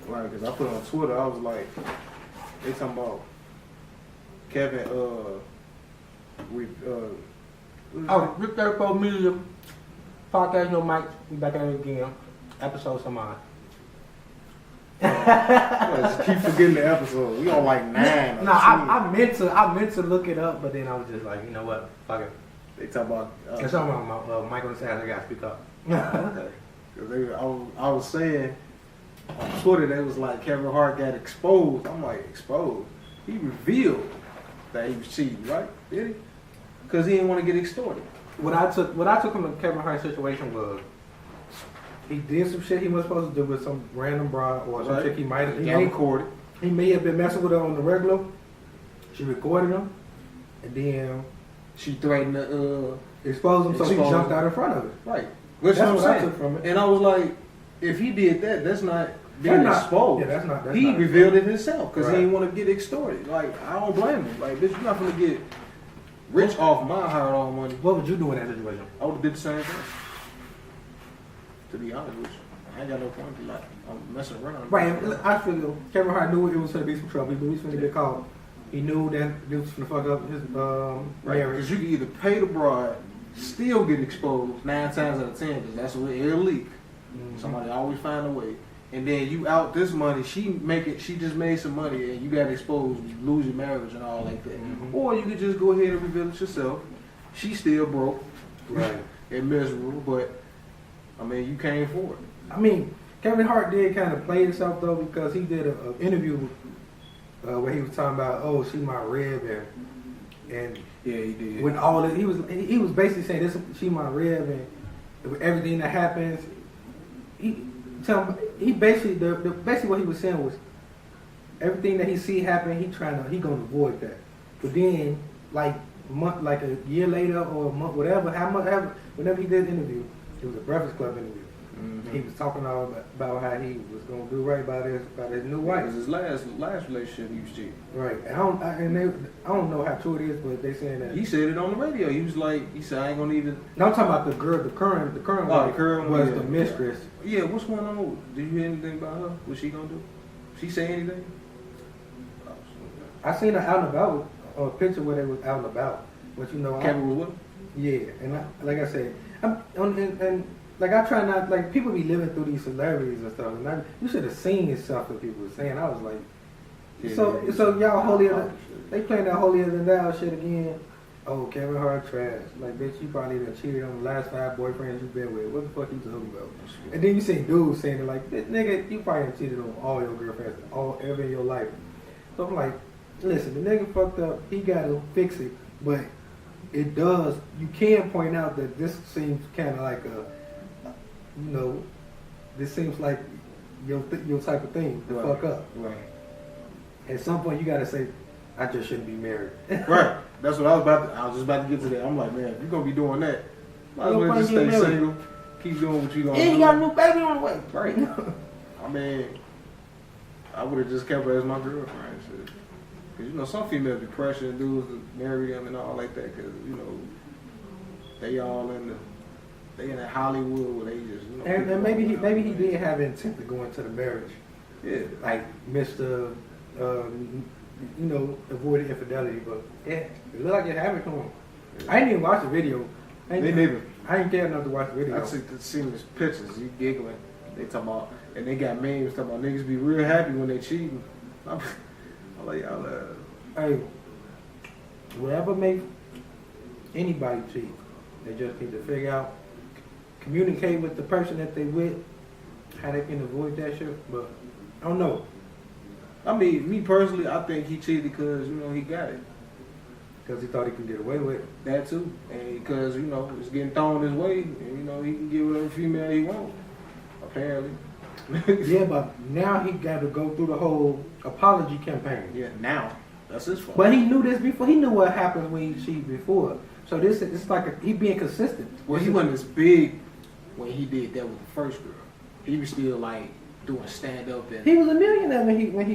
Right, because I put on Twitter, I was like, they talking about Kevin, Rick 34 Million Podcast, no mic. We back at it again. Episode some on. just keep forgetting the episode. We on like 9. No, I meant to look it up, but then I was just like, you know what? Fuck it. They talk about. It's talking about my Michael and Sass. I gotta speak up. Okay. I was saying on Twitter, they was like Kevin Hart got exposed. I'm like, exposed? He revealed that he was cheating, right? Did he? Because he didn't want to get extorted. What I took from the Kevin Hart situation was he did some shit he wasn't supposed to do with some random broad or some chick he might have recorded. He may have been messing with her on the regular. She recorded him, and then she threatened to expose him, so he jumped out in front of it. Right. That's what I took from it. And I was like, if he did that, that's not being exposed. Yeah, that's not. He revealed it himself because he didn't want to get extorted. Like, I don't blame him. Like, bitch, you're not gonna get rich off my hard-earned money. What would you do in that situation? I would have did the same thing. To be honest with you, I ain't got no point to like I'm messing around. Right. I feel Kevin Hart knew it was gonna be some trouble. He knew he was gonna get caught. He knew that he was gonna fuck up his marriage. Because you can either pay the bride, still get exposed 9 times out of 10, because that's what it'll leak. Mm-hmm. Somebody always find a way. And then you out this money, she just made some money and you got exposed, you lose your marriage and all like that. Mm-hmm. Or you could just go ahead and reveal it yourself. She still broke. Right. And miserable, but I mean you came for it. I mean, Kevin Hart did kind of play himself though, because he did an interview where he was talking about, oh, she my rib, and yeah, he did. When all he was basically saying this, she my rib, and with everything that happens, he basically basically what he was saying was everything that he see happen, he gonna avoid that. But then like a year later or a month, whatever, whenever he did the interview, it was a Breakfast Club interview. Mm-hmm. He was talking all about how he was gonna do right by his new wife. It was his last relationship he was cheating. Right. I don't know how true it is, but they saying that he said it on the radio. He said I ain't gonna need it. No, I'm talking about the girl, the current wife was the mistress. Yeah, what's going on? Did you hear anything about her? What's she gonna do? She say anything? I seen her out and about, a picture where they was out and about. But you know, Kevin was with her? Yeah, and like I said, like I try not, like people be living through these celebrities and stuff, and you should have seen this stuff that people were saying. I was like, so y'all holier, they playing that holier than thou shit again. Oh, Kevin Hart trash. Like, bitch, you probably done cheated on the last 5 boyfriends you've been with. What the fuck you talking about? And then you see dudes saying it like, nigga, you probably done cheated on all your girlfriends ever in your life. So I'm like, listen, the nigga fucked up. He got to fix it, but it does. You can point out that this seems kind of like this seems like your type of thing to fuck up. Right. At some point, you got to say, I just shouldn't be married. Right. That's what I was just about to get to that. I'm like, man, if you're gonna be doing that, might as well just stay single. Keep doing what you gonna do. And you got a new baby on the way. Right. I mean, I would have just kept her as my girlfriend. Because, some females be pressuring dudes to marry them and all like that. Because, they all in that Hollywood where they just, And maybe he did have intent to go into the marriage. Yeah. Like, Mr. Avoiding infidelity, but it looked like it happened to him. Yeah. I didn't even watch the video. I didn't care enough to watch the video. I seen his pictures. You giggling. They talking about, and they got memes talking about niggas be real happy when they cheating. I'm like, y'all. Hey, whatever make anybody cheat, they just need to figure out, communicate with the person that they with, how they can avoid that shit. But I don't know. I mean, me personally, I think he cheated because, he got it. Because he thought he could get away with it. That too. And because, it's getting thrown his way. And, he can get whatever female he wants. Apparently. Yeah, but now he got to go through the whole apology campaign. Yeah, now. That's his fault. But he knew this before. He knew what happened when he cheated before. So it's like he being consistent. Well, he wasn't as big when he did that with the first girl. He was still like doing stand up and he was a millionaire when he but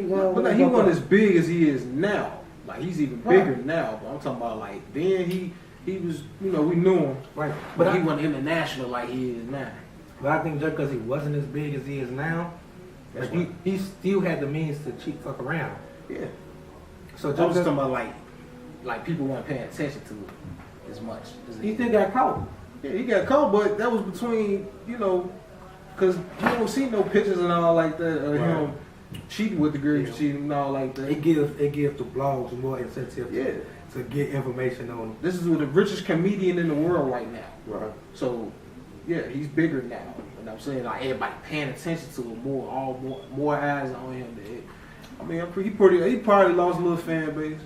he wasn't as big as he is now. Like he's even bigger now. But I'm talking about like then he was we knew him right, but he wasn't international like he is now. But I think just because he wasn't as big as he is now, Like he still had the means to cheat, fuck around. Yeah. So I was talking about like people weren't paying attention to it as much. He still got caught. Yeah, he got caught, but that was between, you know, because you don't see no pictures and all like that of him cheating with the girls, cheating and all like that. It gives the blogs more incentive to get information on. This is the richest comedian in the world right now. Right. So, yeah, he's bigger now. And I'm saying like everybody paying attention to him more eyes on him. I mean, he probably lost a little fan base.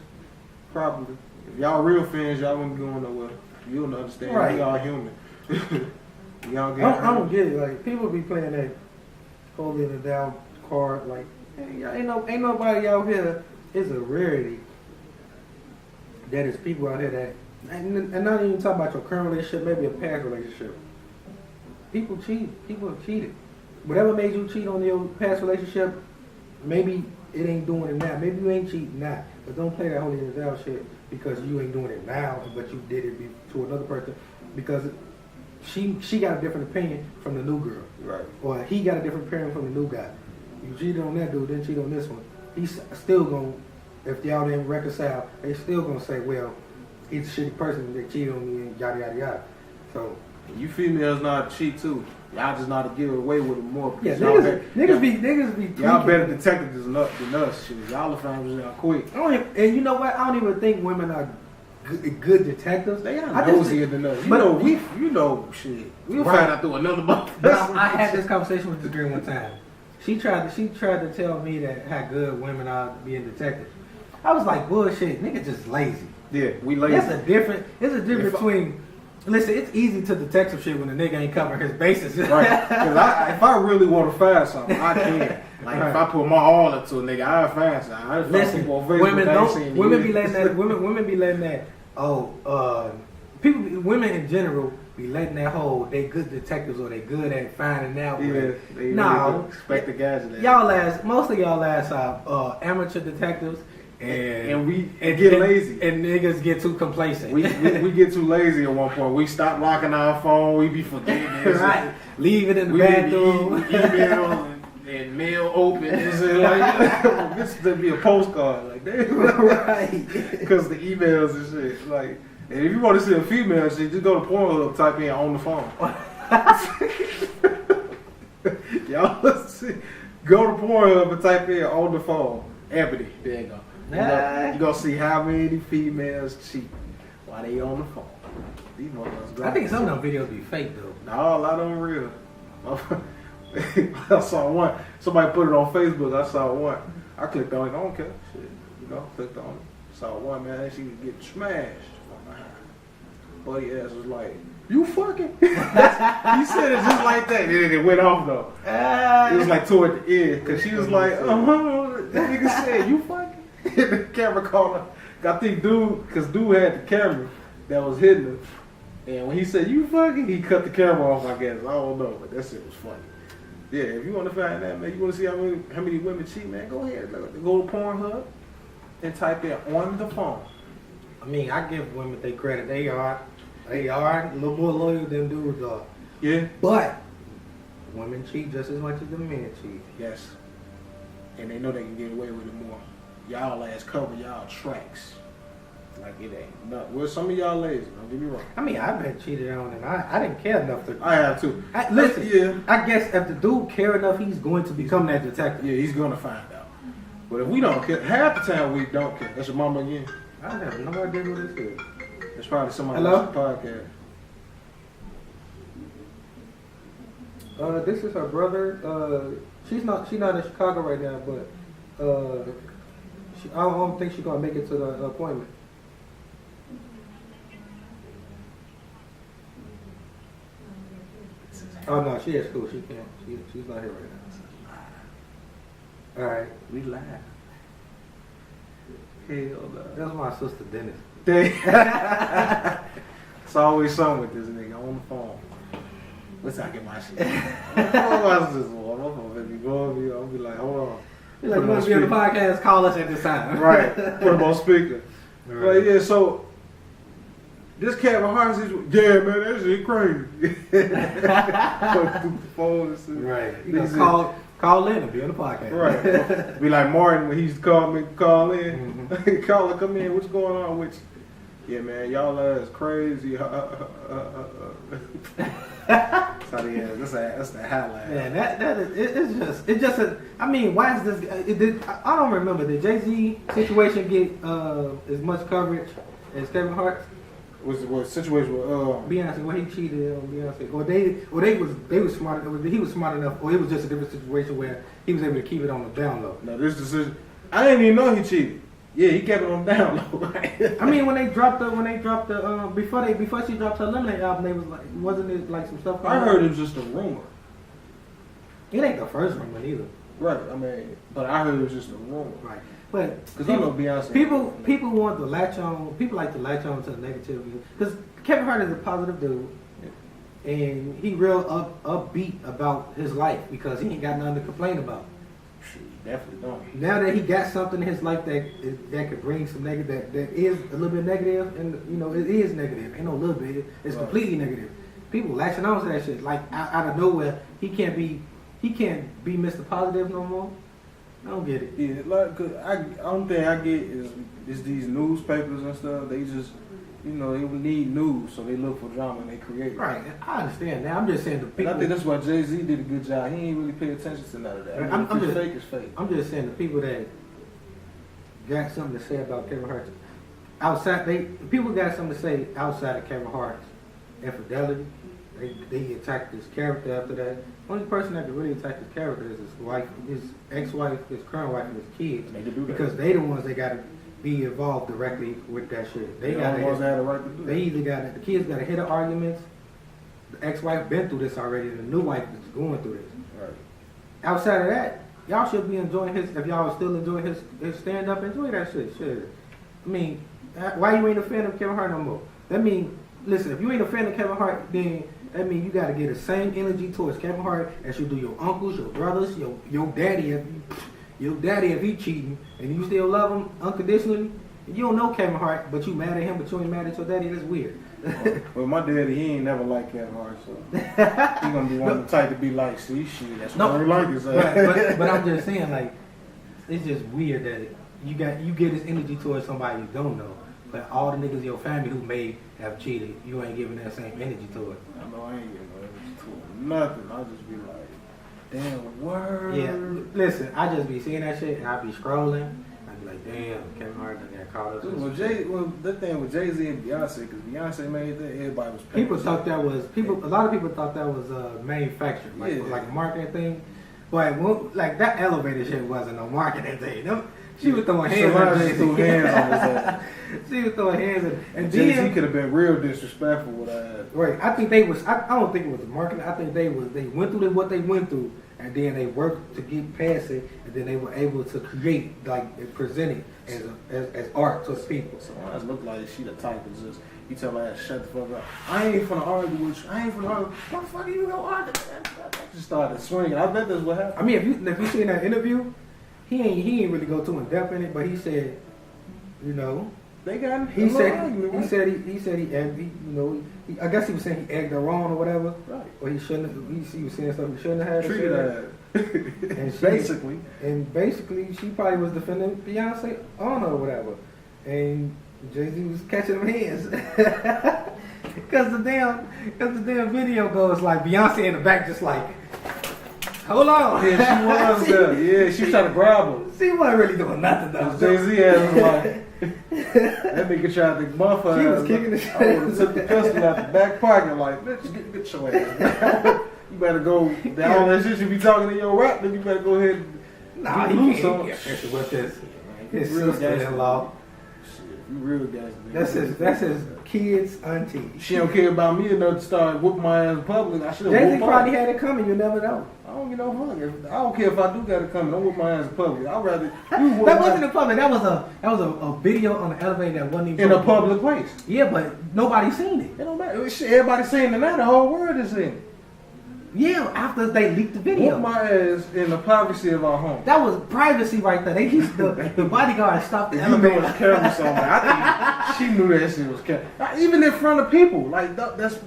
Probably. If y'all real fans, y'all wouldn't be going nowhere. You don't understand. Right. We all human. Y'all get I don't get it. Like people be playing that holding it down card. Like ain't nobody out here. It's a rarity that is people out here that and not even talking about your current relationship, maybe a past relationship. People cheat. People have cheated. Whatever made you cheat on your past relationship, maybe it ain't doing it now. Maybe you ain't cheating now. But don't play that holy in the down shit because you ain't doing it now, but you did it to another person because she got a different opinion from the new girl. Right. Or he got a different opinion from the new guy. You cheated on that dude, then cheat on this one. He's still going to, if y'all didn't reconcile, they still going to say, well, he's a shitty person that cheated on me and yada, yada, yada. So, you females know how to cheat too. Y'all just know how to give away with it more. Yeah, niggas be y'all better detectives than us. Shit. Y'all are fans y'all quick. And you know what? I don't even think women are good detectives. They are nosy than us. You know, shit. We'll find out through another month. I had this conversation with this girl one time. She tried to tell me that how good women are being detectives. I was like, bullshit, niggas just lazy. Yeah, we lazy. It's a difference between. Listen, it's easy to detect some shit when the nigga ain't covering his bases. Right. Because if I really want to find something, I can. Like, if I put my all into a nigga, I'll find something. Listen, women be letting that, women in general be letting that whole, they good detectives or they good at finding out. Yeah, no. Expect the guys in there. Most of y'all are amateur detectives. And we get lazy. And niggas get too complacent. We get too lazy at one point. We stop locking our phone. We be forgetting this. Right. Leave it in the bathroom. Email and mail open. And like, this would be a postcard. Like that. Right. Because the emails and shit. Like, and if you want to see a female shit, just go to Pornhub, type in on the phone. Y'all let's see. Go to Pornhub and type in on the phone. Ebony. There you go. You're going to see how many females cheat while they on the phone. These motherfuckers. I think some of them videos be fake though. No, a lot of them real. I saw one. Somebody put it on Facebook. I saw one. I clicked on it. I don't care. Shit. Clicked on it. Saw one, man. She was getting smashed from behind. Buddy ass was like, you fucking? He said it just like that. And then it went off though. It was like toward the end. Because she was like, That nigga said, you fucking? The camera caught her. I think because dude had the camera that was hitting her. And when he said, you fucking, he cut the camera off, I guess. I don't know, but that shit was funny. Yeah, if you want to find that, man, you want to see how many women cheat, man, go ahead. Go to Pornhub and type in on the phone. I mean, I give women their credit. They are a little more loyal than dudes are. Yeah. But women cheat just as much as the men cheat. Yes. And they know they can get away with it more. Y'all ass cover y'all tracks. Like it ain't nothing. Well, some of y'all lazy. Don't get me wrong. I mean, I've been cheated on, and I didn't care enough to. I have too. Listen, I guess if the dude care enough, he's going to become that detective. Yeah, he's gonna find out. But if we don't care, half the time we don't care. That's your mama again. I have no idea who this is. It's probably somebody Hello? else's podcast. This is her brother. She's not in Chicago right now, but I don't think she's gonna make it to the appointment. Oh no, she at school. She can't. She's not here right now. All right, We live. Hell no. that's my sister Dennis. It's always something with this nigga on the phone. Let's not get my shit. I'll be like, hold on. He's like, you want to be on the podcast? Call us at this time. Right. Put him on speaker. Right. But yeah, so this Kevin Hart is, yeah, man, that shit crazy. Through the phone and shit. Right. You gonna Call in and be on the podcast. Right. Be like Martin when he used to call in. Mm-hmm. Caller, come in. What's going on with you? Yeah, man. Y'all is crazy. That's how they is. That's the highlight. Man, it's just I mean, why is this? I don't remember. Did Jay-Z situation get as much coverage as Kevin Hart? Was situation with Beyonce when he cheated on Beyonce, or they was smart. He was smart enough, or it was just a different situation where he was able to keep it on the down low. No, this decision, I didn't even know he cheated. Yeah, he kept it on the down low. Right? I mean, when they dropped the before she dropped her Lemonade album, they was like, wasn't it like some stuff? I heard it was just a rumor. It ain't the first rumor either. Right. I mean, but I heard it was just a rumor. Right. But because I know Beyonce. People want to latch on. People like to latch on to the negativity because Kevin Hart is a positive dude, and he real upbeat about his life because he ain't got nothing to complain about. He definitely don't. Now that he got something in his life that could bring some negative, that is a little bit negative, and it is negative. Ain't no little bit. It's completely negative. People latching on to that shit like out of nowhere. He can't be Mr. Positive no more. I don't get it. Yeah, like, cause only thing I get is these newspapers and stuff. They just, they need news, so they look for drama and they create it. Right, I understand that. I'm just saying the people. And I think that's why Jay-Z did a good job. He ain't really pay attention to none of that. I'm just fake is fake. I'm just saying the people that got something to say about Kevin Hart people got something to say outside of Kevin Hart's infidelity. They attacked his character after that. The only person that can really attack his character is his wife, his ex-wife, his current wife, and his kids. They can do that. Because they the ones that got to be involved directly with that shit. They got the ones that had the right to do that. They either got the kids got to hit the arguments. The ex-wife been through this already, and the new wife is going through this. Right. Outside of that, y'all should be enjoying his. If y'all are still enjoying his stand-up, enjoy that shit. Shit. I mean, why you ain't a fan of Kevin Hart no more? That mean, listen, if you ain't a fan of Kevin Hart, then that means you got to get the same energy towards Kevin Hart as you do your uncles, your brothers, your daddy. If he cheating and you still love him unconditionally, you don't know Kevin Hart, but you mad at him, but you ain't mad at your daddy. That's weird. Well, my daddy, he ain't never liked Kevin Hart, so he gonna be one of the type to be like, see, shit, that's what I like his ass. But I'm just saying, like, it's just weird that you get this energy towards somebody you don't know. But all the niggas in your family who may have cheated, you ain't giving that same energy to it. I know I ain't giving no energy to it. Nothing. I'll just be like, damn, word. Yeah, listen, I just be seeing that shit and I be scrolling. I be like, damn, Kevin Hart done got caught up. The thing with Jay-Z and Beyonce, because Beyonce made that, everybody was paying. A lot of people thought that was manufactured, like a marketing thing. But like that elevator shit wasn't a marketing thing. She was throwing hands on Jay-Z. She was throwing hands and Jay-Z could have been real disrespectful with that. Right. I think they was. I don't think it was marketing. I think they went through what they went through, and then they worked to get past it, and then they were able to create, like, present it as art to the people. So I look like she the type of just, you tell her, shut the fuck up. I ain't finna argue with you. What the fuck are you gonna argue? Just started swinging. I bet that's what happened. I mean, if you seen that interview, he ain't really go too in depth in it, but he said, they got. He said he I guess he was saying he egged her on or whatever. Right. Or he shouldn't. He was saying something he shouldn't have had. Treated her. And basically, she probably was defending Beyonce on her or whatever, and Jay-Z was catching them hands. Cause the damn video goes like Beyonce in the back just like, hold on. Yeah, she was there. Yeah, she was trying to grab him. She wasn't really doing nothing though. Jay-Z had was like, that nigga tried to buff her. She was kicking the shit. I would have took the pistol out the back pocket like, bitch, get your ass. You better go down all that shit you be talking in your rap, then you better go ahead and he can't get with his sister-in-law. You real gangster. That's his kid's auntie. She don't care about me enough to start whooping my ass in public. I should have Jay-Z probably had it coming. You never know. I don't get no fuck. I don't care if I do got it coming. Don't whoop my ass in public. I'd rather that wasn't in public. That was a video on the elevator that wasn't even in a public place. Yeah, but nobody seen it. It don't matter. Shit, everybody seen it now. The whole world is in it. Yeah, after they leaked the video. Whoop my ass in the privacy of our home. That was privacy right there. They used the bodyguard stopped the You know elevator. it's camera somewhere. I think she knew that shit was camera. Even in front of people. Like, that's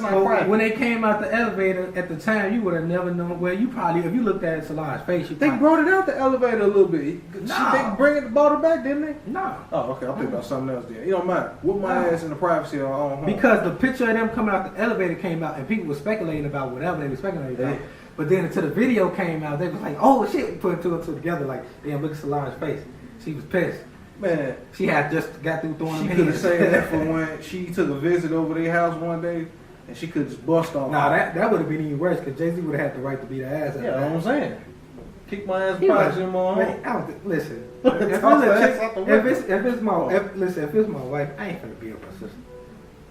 not private. When they came out the elevator at the time, you would have never known. Well, you probably, if you looked at Solange's face, you They probably, brought it out the elevator a little bit. No. They brought it back, didn't they? No. Oh, okay. I'm thinking about something else then. It don't matter. Whoop my ass in the privacy of our own home. Because the picture of them coming out the elevator came out, and people were speculating about whatever they were speculating about. Yeah. But then until the video came out, they was like, "Oh shit!" We put two and two together. Like, damn, look at Solange's face. She was pissed. Man, She had just got through throwing she them could have hands. saved that for when she took a visit over their house one day, and she could just bust off. Nah, that would have been even worse because Jay-Z would have had the right to beat her ass. Yeah, that's what I'm saying. Kick my ass He back was- in my home. Man, I don't listen. Toss If her ass out the window. if it's my wife, I ain't finna beat up her sister.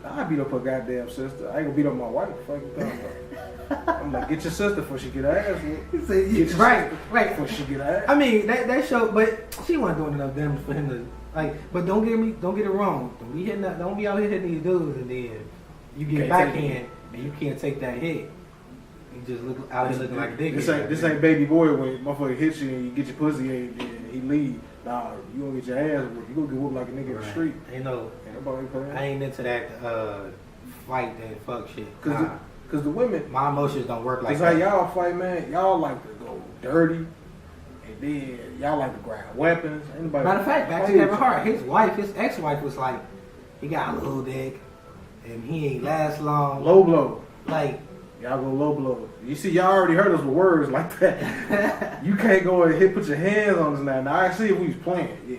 I beat up her goddamn sister. I ain't gonna beat up my wife. Fuck you talking about? I'm like, get your sister before she get her ass whooped. Get your Right. before she get her ass. I mean that show, but she wasn't doing enough damage for him to like. But don't get it wrong. Don't be out here hitting these dudes and then you get Can't backhand and you can't take that hit. You just look out here looking like a dick. This ain't baby boy when motherfucker hits you and you get your pussy ate and he leave. Nah, you gonna get your ass whooped. You gonna get whooped like a nigga in the street. Ain't no. Ain't nobody playing. I ain't into that fight and fuck shit. Cause the women, My emotions don't work like cause how that. y'all fight, man, y'all like to go dirty, and then y'all like to grab weapons. Anybody? Matter of fact, back to Kevin Hart, his ex-wife was like, he got a little dick, and he ain't last long. Low blow. Like, Y'all go low blow. You see, y'all already heard us with words like that. You can't go and put your hands on us now. Now I see if we was playing, yeah.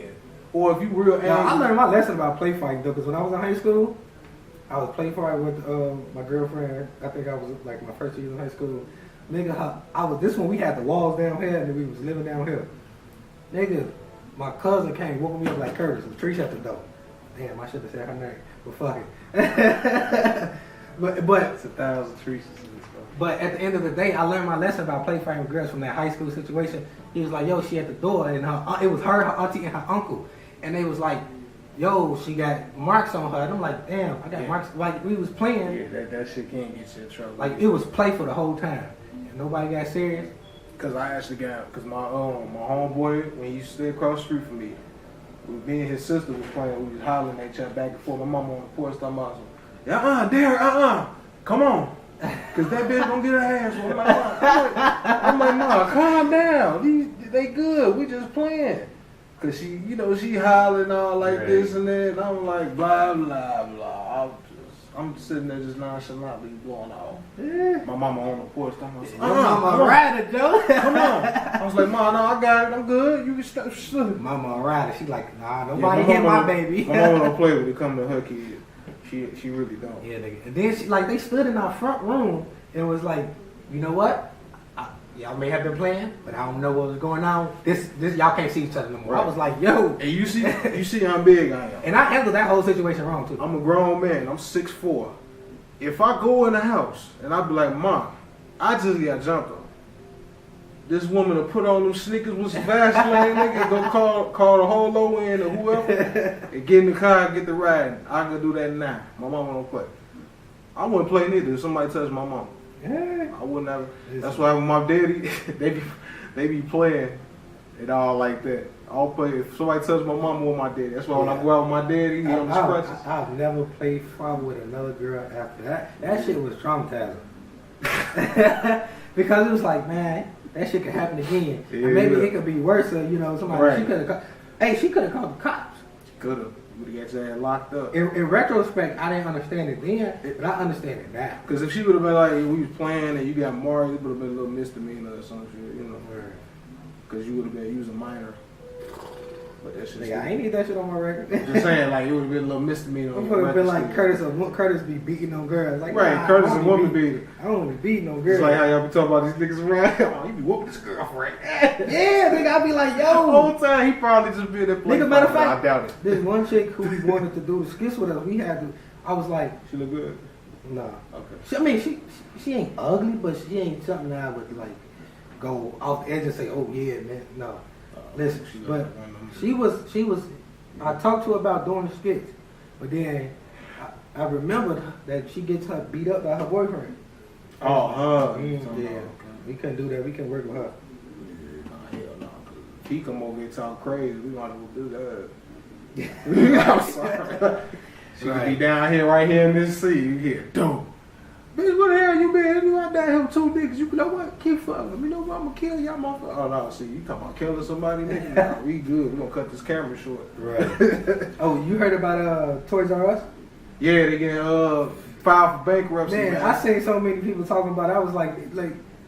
Or if you real angry. now, I learned my lesson about play fighting though, because when I was in high school, I was play fight with my girlfriend. I think I was like my first year in high school. Nigga, this one we had the walls down here, and then we was living down here. Nigga, my cousin came, woke me up like Curtis. The tree shut the door. Damn, I should have said her name, but fuck it. but It's 1,000 trees. But at the end of the day, I learned my lesson about play fighting with girls from that high school situation. He was like, yo, she at the door, and it was her auntie, and her uncle. And they was like, yo, she got marks on her. And I'm like, damn, I got marks. Like, we was playing. Yeah, that shit can't get you in trouble. Like, it was play for the whole time. And nobody got serious. Cause I actually got, cause my homeboy, when he used to stay across the street from me, me and his sister was playing, we was hollering at each other back and forth. My mama on the porch talking about some, Derrick, come on. Cause that bitch gonna get her ass whooped. I'm like, nah, calm down. They good. We just playing. Cause she hollering all like this and that. And I'm like, blah blah blah. I'm sitting there just nonchalantly going off. Yeah. My mama on the porch. I'm like, Mama rider, Joe. Come on. I was like, Ma, no, I got it. I'm good. You can stop. Mama rider. She like, nah, nobody hit my baby. My mama don't play when it come to her kids. She really don't. Yeah, nigga. And then they stood in our front room and was like, you know what? Y'all may have been playing, but I don't know what was going on. This y'all can't see each other no more. Right. I was like, yo. And you see how big I am. And I handled that whole situation wrong too. I'm a grown man. I'm 6'4". If I go in the house and I be like, Mom, I just got jumped on. This woman will put on them sneakers with some Vaseline, nigga, go call the whole low end or whoever, and get in the car and get the ride. I can do that now. My mama don't play. I wouldn't play neither if somebody touched my mama. Yeah. I wouldn't have. That's why with my daddy, they be playing it all like that. I'll play if somebody touched my mama with my daddy. That's why when I go out with my daddy, he on the scratches. I've never played fight with another girl after that. That shit was traumatizing. Because it was like, man, that shit could happen again. Yeah. Maybe it could be worse. Somebody right. She could have called the cops. Could have. You would have got your ass locked up. In retrospect, I didn't understand it then, but I understand it now. Because if she would have been like, we was playing and you got marked, it would have been a little misdemeanor or something, Because you would have been using minor. But that shit. I ain't need that shit on my record. Just saying, like, it would have been a little misdemeanor. It would have been like Curtis be beating on girls. Like, right, nah, Curtis and woman beater. I don't be beating on girls. It's like how y'all be talking about these niggas around. Oh, you be whooping this girlfriend. Yeah, nigga, I be like, yo. The whole time, he probably just be in there playing. Nigga, matter of fact, I doubt it. This one chick who we wanted to do the skits with us, I was like. She look good? Nah. Okay. She ain't ugly, but she ain't something that I would, like, go off the edge and say, oh, yeah, man. No. Listen, but she was. I talked to her about doing the skits, but then I remembered that she gets her beat up by her boyfriend. Oh, Yeah, we couldn't do that. We couldn't work with her. Hell no. If he come over here talk crazy, we want to do that. I'm sorry. She could be down here, right here in this seat. You hear, dope. Bitch, what the hell you been? You out down here with two niggas. You know what? Keep fucking. You know what? I'm gonna kill y'all motherfucker. Oh no, see, you talking about killing somebody, nigga? Nah, we good. We gonna cut this camera short. Right. Oh, you heard about Toys R Us? Yeah, they getting filed for bankruptcy. Man, I seen so many people talking about it. I was like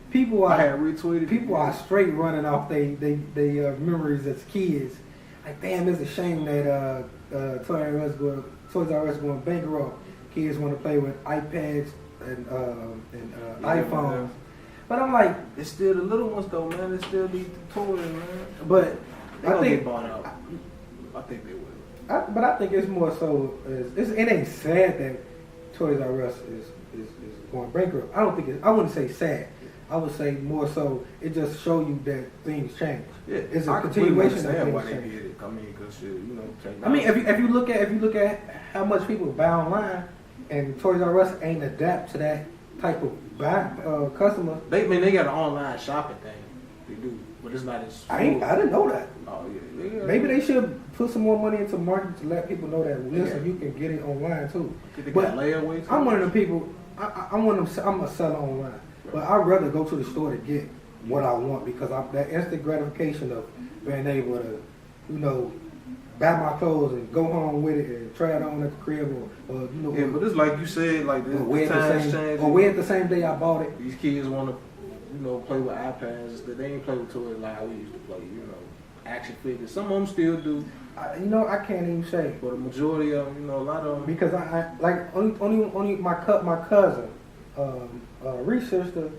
people are. I had retweeted. People are straight running off they memories as kids. Like, damn, it's a shame that Toys R Us going bankrupt. Kids want to play with iPads and iPhones. But I'm like, it's still the little ones though, man. They still need the toys, man. But they gonna get bought out. I think they will. But I think it's more so. It ain't sad that Toys R Us is going bankrupt. I don't think I wouldn't say sad. I would say more so. It just show you that things change. Yeah, it's a continuation of things why they change. did it. I mean, because shit, you know. I mean, if you look at how much people buy online, and Toys R Us ain't adapt to that type of customer. They got an online shopping thing. They do, but it's not as. I didn't know that. Oh yeah. Maybe they should put some more money into marketing to let people know that listen, you can get it online too. But I'm one of the people. I'm a seller online, right. But I'd rather go to the store to get what I want because that instant gratification of being able to, you know, buy my clothes and go home with it and try it on at the crib or you know. Yeah, but it's like you said, like the times change. Or wear it the same day I bought it. These kids want to, you know, play with iPads. They ain't play with toys like we used to play. You know, action figures. Some of them still do. You know, I can't even say. But the majority of them, you know, a lot of them. Because I like only my cousin, Reese sister,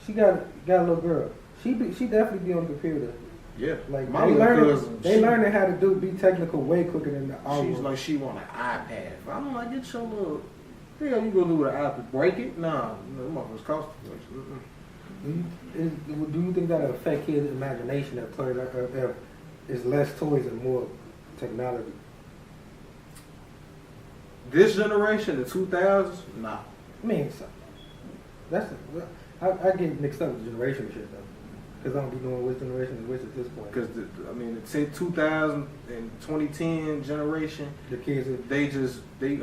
she got a little girl. She definitely be on the computer. Yeah, like my they learning how to be technical way quicker than the She's like she want an iPad. I'm like, get your little. Hell, you gonna do with an iPad? Break it? Nah, no, motherfuckers cost too much. Do you think that'll affect kids' imagination if there's less toys and more technology? This generation, the 2000s, nah. I mean, I get mixed up with the generation shit though. Because I don't be knowing which generation is which at this point. Because, I mean, the 2000 and 2010 generation, the kids, they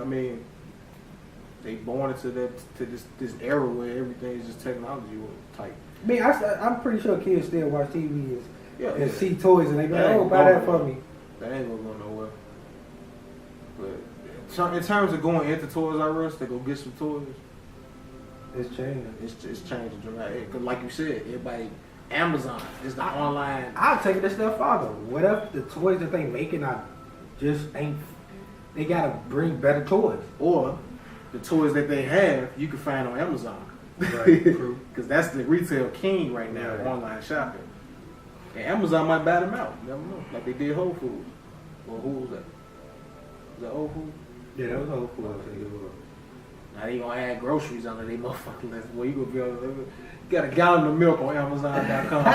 born into this era where everything is just technology type. I mean, I'm pretty sure kids still watch TV and see toys and they go, oh, buy that for me. That ain't gonna go nowhere. But in terms of going into Toys R Us to go get some toys, it's changing. It's changing dramatically. Because like you said, everybody... Amazon is the online. I'll take it a step farther. What if the toys that they making just ain't? They gotta bring better toys. Or the toys that they have, you can find on Amazon. Right, true. Because that's the retail king right now, right. Online shopping. And Amazon might buy them out. You never know. Like they did Whole Foods. Well, who was that? Was that Whole Foods? Yeah, that was Whole Foods. Now they gonna add groceries under their motherfucking list. Well, you gonna be able to got a gallon of milk on Amazon.com.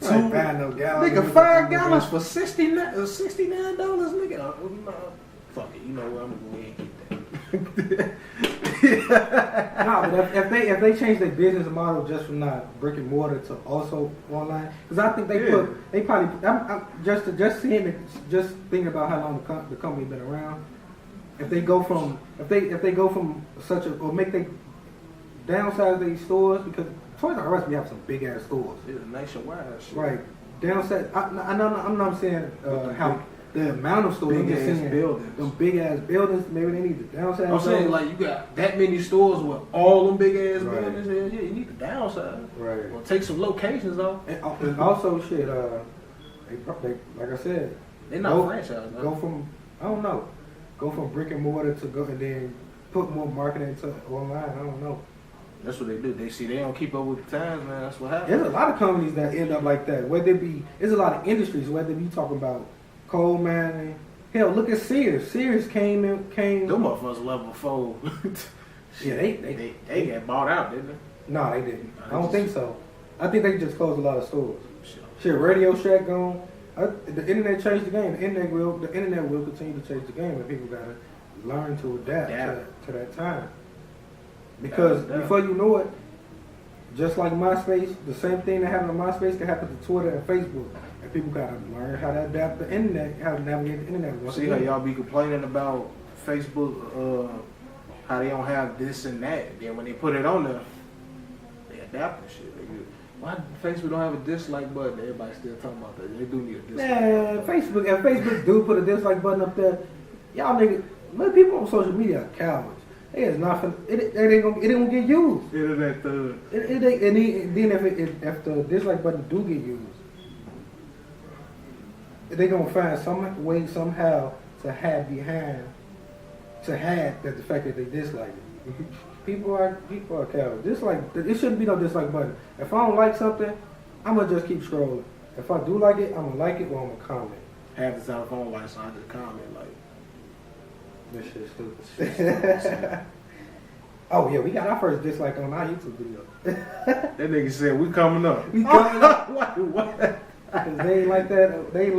Nigga, 5 gallons for $69, nigga. Fuck it, you know what? I'm gonna go ahead and get that. No, but if they change their business model just from not brick and mortar to also online, because I think they probably. I'm just thinking about how long the company been around. If they go from such a or make they downsize their stores because Toys R Us we have some big ass stores. Yeah, nationwide shit. Right. Downsize. I'm not saying how the amount of stores. Big ass buildings. Them big ass buildings. Maybe they need to downsize. I'm saying like you got that many stores with all them big ass buildings. Yeah, you need to downsize. Right. Or take some locations off. And also shit. They like I said. They're not franchise. Go from Go from brick and mortar to go and then put more marketing into online. I don't know. That's what they do. They don't keep up with the times, man. That's what happens. There's a lot of companies that end up like that. There's a lot of industries. Whether you talking about coal mining, hell, look at Sears. Sears came. Them motherfuckers level 4. Yeah, they got bought out, didn't they? No, they didn't. I don't think so. I think they just closed a lot of stores. Shit, Radio Shack gone. The internet changed the game. The internet will continue to change the game, and people gotta learn to adapt to that time. Because before you know it, just like MySpace, the same thing that happened to MySpace can happen to Twitter and Facebook. And people gotta learn how to adapt the internet, how to navigate the internet. See how y'all be complaining about Facebook, how they don't have this and that. Then when they put it on there, they adapt the shit. Why Facebook don't have a dislike button? Everybody's still talking about that. They do need a dislike button. Man, if Facebook do put a dislike button up there, y'all niggas, most people on social media are cowards. It is not. It ain't gonna get used. Internet thug. And then if the dislike button do get used, they gonna find some way somehow to hide that the fact that they dislike it. People are cowards. Dislike, it shouldn't be no dislike button. If I don't like something, I'm gonna just keep scrolling. If I do like it, I'm gonna like it or I'm gonna comment. Half the time if I don't like something, I just comment like, this shit's stupid. Oh yeah, we got our first dislike on our YouTube video. that nigga said we coming up. We coming up. What? Cause they ain't like that.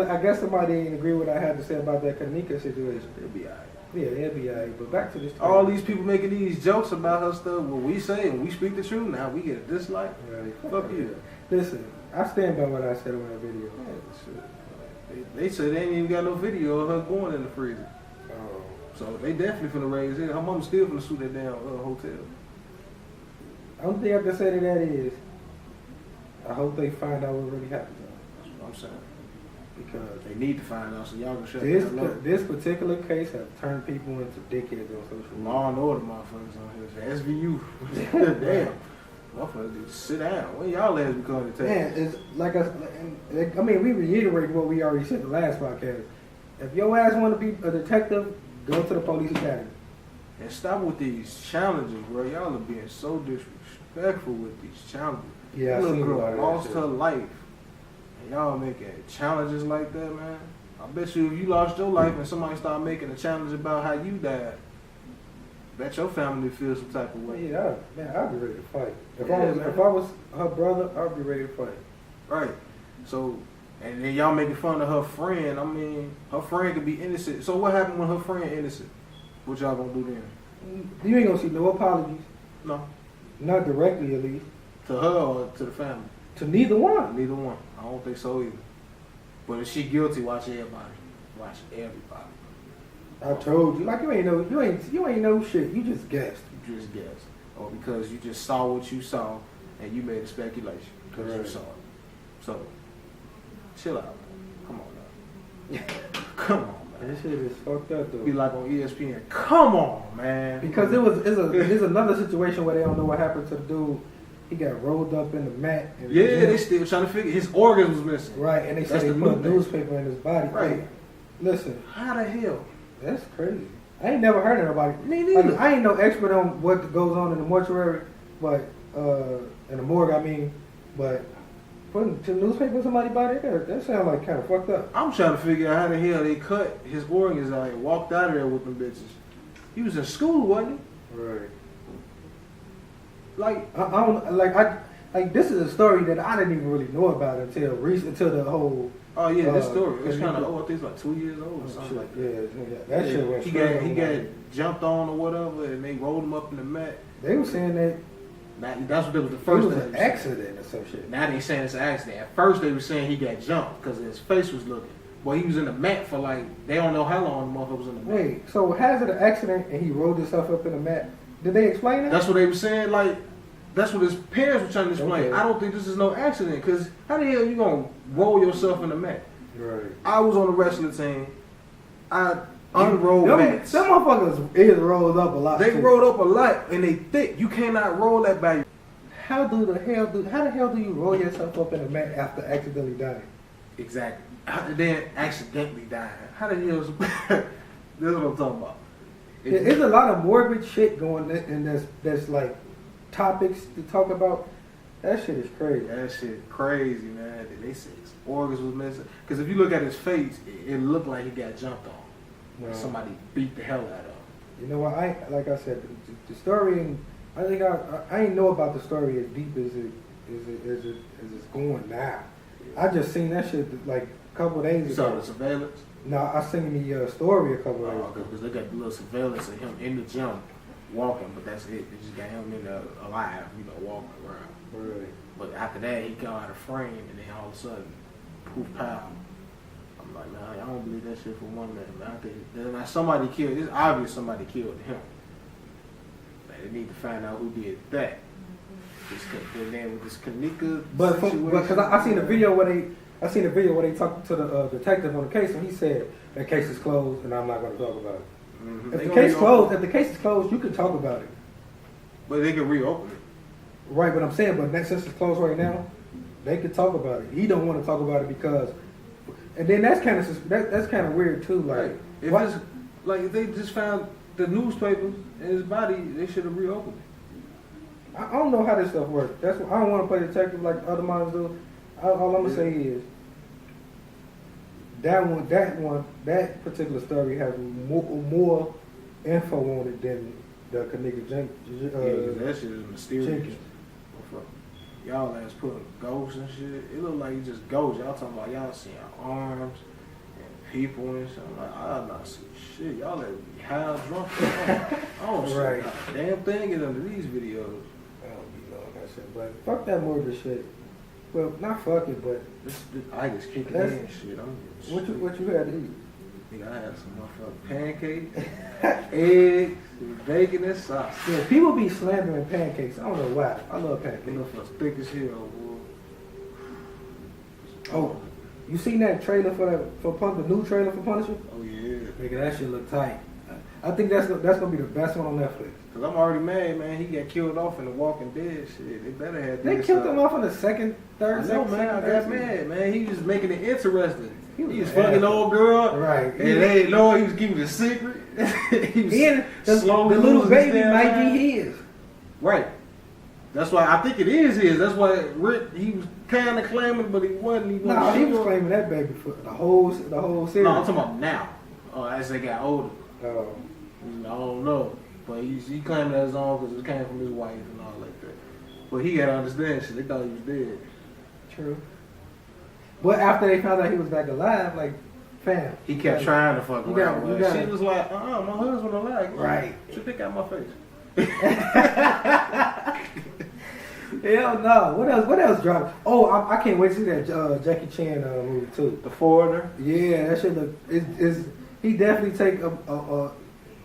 I guess somebody didn't agree with what I had to say about that Kanika situation. It'll be alright. Yeah, it'll be alright. But back to this. All these people making these jokes about her stuff. What we say and we speak the truth. Now we get a dislike. Right. Fuck you. Listen, I stand by what I said on that video. They said they ain't even got no video of her going in the freezer. Oh. So they definitely finna raise it. Her mama still finna sue that damn hotel. Only thing I can say to that is, I hope they find out what really happened. That's what I'm saying. Because they need to find out so y'all can shut that up. This particular case have turned people into dickheads on social media. Law and order motherfuckers on here. SVU. Damn. Motherfuckers just sit down. When y'all ass become the Man, it's like I mean, we reiterate what we already said the last podcast. If your ass want to be a detective, go to the police academy. And stop with these challenges, bro. Y'all are being so disrespectful with these challenges. Yeah, that I little seen girl lost that her life. And y'all making challenges like that, man. I bet you if you lost your life and somebody started making a challenge about how you died, bet your family feel some type of way. Yeah, I'd be ready to fight. If I was her brother, I'd be ready to fight. Right. So, and then y'all making fun of her friend. I mean, her friend could be innocent. So what happened when her friend innocent? What y'all gonna do then? You ain't gonna see no apologies. No. Not directly, at least. To her or to the family? To neither one. Neither one. I don't think so either. But if she guilty, watch everybody. Watch everybody. I told you, like you ain't know shit. You just guessed. You just guessed, or because you just saw what you saw and you made a speculation because you saw it. So, chill out, man. Come on now. Come on, man. This shit is fucked up though. Be like on ESPN. Come on, man. Because there's another situation where they don't know what happened to the dude. He got rolled up in the mat. Yeah, they still trying to figure his organs was missing. Right, and they said they put a newspaper in his body. Right. Like, listen. How the hell? That's crazy. I ain't never heard of nobody. Me neither. Like, I ain't no expert on what goes on in the mortuary, but in the morgue, I mean, but putting to the newspaper with somebody's body, that sounds like kind of fucked up. I'm trying to figure out how the hell they cut his organs out and walked out of there with them bitches. He was in school, wasn't he? Right. Like this is a story that I didn't even really know about until the whole. Oh yeah, this story. It's kind of old. I think it's like 2 years old or something like that. Yeah, that shit went. He got jumped on or whatever, and they rolled him up in the mat. They were saying that. That's what it was the first. It was an accident or some shit. Now they saying it's an accident. At first they were saying he got jumped because his face was looking. Well, he was in the mat for like they don't know how long the motherfucker was in the mat. Wait, so how's it an accident and he rolled himself up in the mat? Did they explain that? That's what they were saying. Like that's what his parents were trying to explain. Okay. I don't think this is no accident because how the hell you gonna roll yourself in the mat? Right. I was on the wrestling team. I unrolled mats. Some motherfuckers is rolled up a lot. They too. rolled up a lot and they thick. You cannot roll that back. How the hell do you roll yourself up in the mat after accidentally dying? Exactly. Then accidentally dying. How the hell is that's what I'm talking about. There's a lot of morbid shit going and that's like topics to talk about. That shit is crazy. That shit crazy, man. They said his organs was missing. Because if you look at his face, it looked like he got jumped on. No. Somebody beat the hell out of him. You know what? Like I said, the story. I think I ain't know about the story as deep as it's going now. I just seen that shit like a couple of days ago. You saw the surveillance? No, I seen the story a couple of days ago. Because they got the little surveillance of him in the gym walking, but that's it. They just got him in there alive, walking around. Right. But after that, he got out of frame, and then all of a sudden, poof, pow. I'm like, man, I don't believe that shit for one minute, man. I think then somebody killed. It's obvious somebody killed him. They need to find out who did that. And then with this Kanika, but because I seen a video where they talked to the detective on the case, and he said that case is closed, and I'm not going to talk about it. Mm-hmm. If the case is closed, you can talk about it. But they can reopen it. Right, but I'm saying, since it's closed right now, they could talk about it. He don't want to talk about it because, and then that's kind of weird too. Like, if they just found the newspapers in his body, they should have reopened it. I don't know how this stuff works. That's why I don't want to play detective like other minds do. All I'm gonna say is that particular story has more info on it than the Kanika that shit is mysterious. Y'all ass putting ghosts and shit. It look like you just ghosts. Y'all talking about y'all seeing arms and people and shit. I'm like, I not see shit. Y'all let me high drunk. I don't see right. a damn thing in under these videos. I don't be knowing that shit, but fuck that morbid shit. Well, not fuck it, but I just kicking in shit. What you had to eat? Nigga, I had some motherfucking pancakes, eggs, bacon, and sausage. Yeah, people be slandering pancakes. I don't know why. I love pancakes. Motherfuckers thick as hell, boy. Oh, you seen that trailer the new trailer for Punisher? Oh yeah. Nigga, that shit look tight. I think that's gonna be the best one on Netflix. Cause I'm already mad, man. He got killed off in the Walking Dead shit. They better have. They killed him off in the third. I know, man. I got mad, man. He was making it interesting. He was fucking fucking old girl, right? And they didn't know he was keeping a secret. He was the little baby might be his. Right. That's why I think it is his. That's why Rick, he was kind of claiming, but he wasn't. No, he was claiming that baby for the whole series. No, I'm talking about now. As they got older. Oh. I don't know, but he claimed that his own because it came from his wife and all like that. But he got to understand shit. They thought he was dead. True. But after they found out he was back alive, like, fam. He kept trying to fuck around with her. She was like, my husband alive. Right. She pick out my face. Hell no. What else dropped? Oh, I can't wait to see that Jackie Chan movie too. The Foreigner. Yeah, that shit look. He definitely take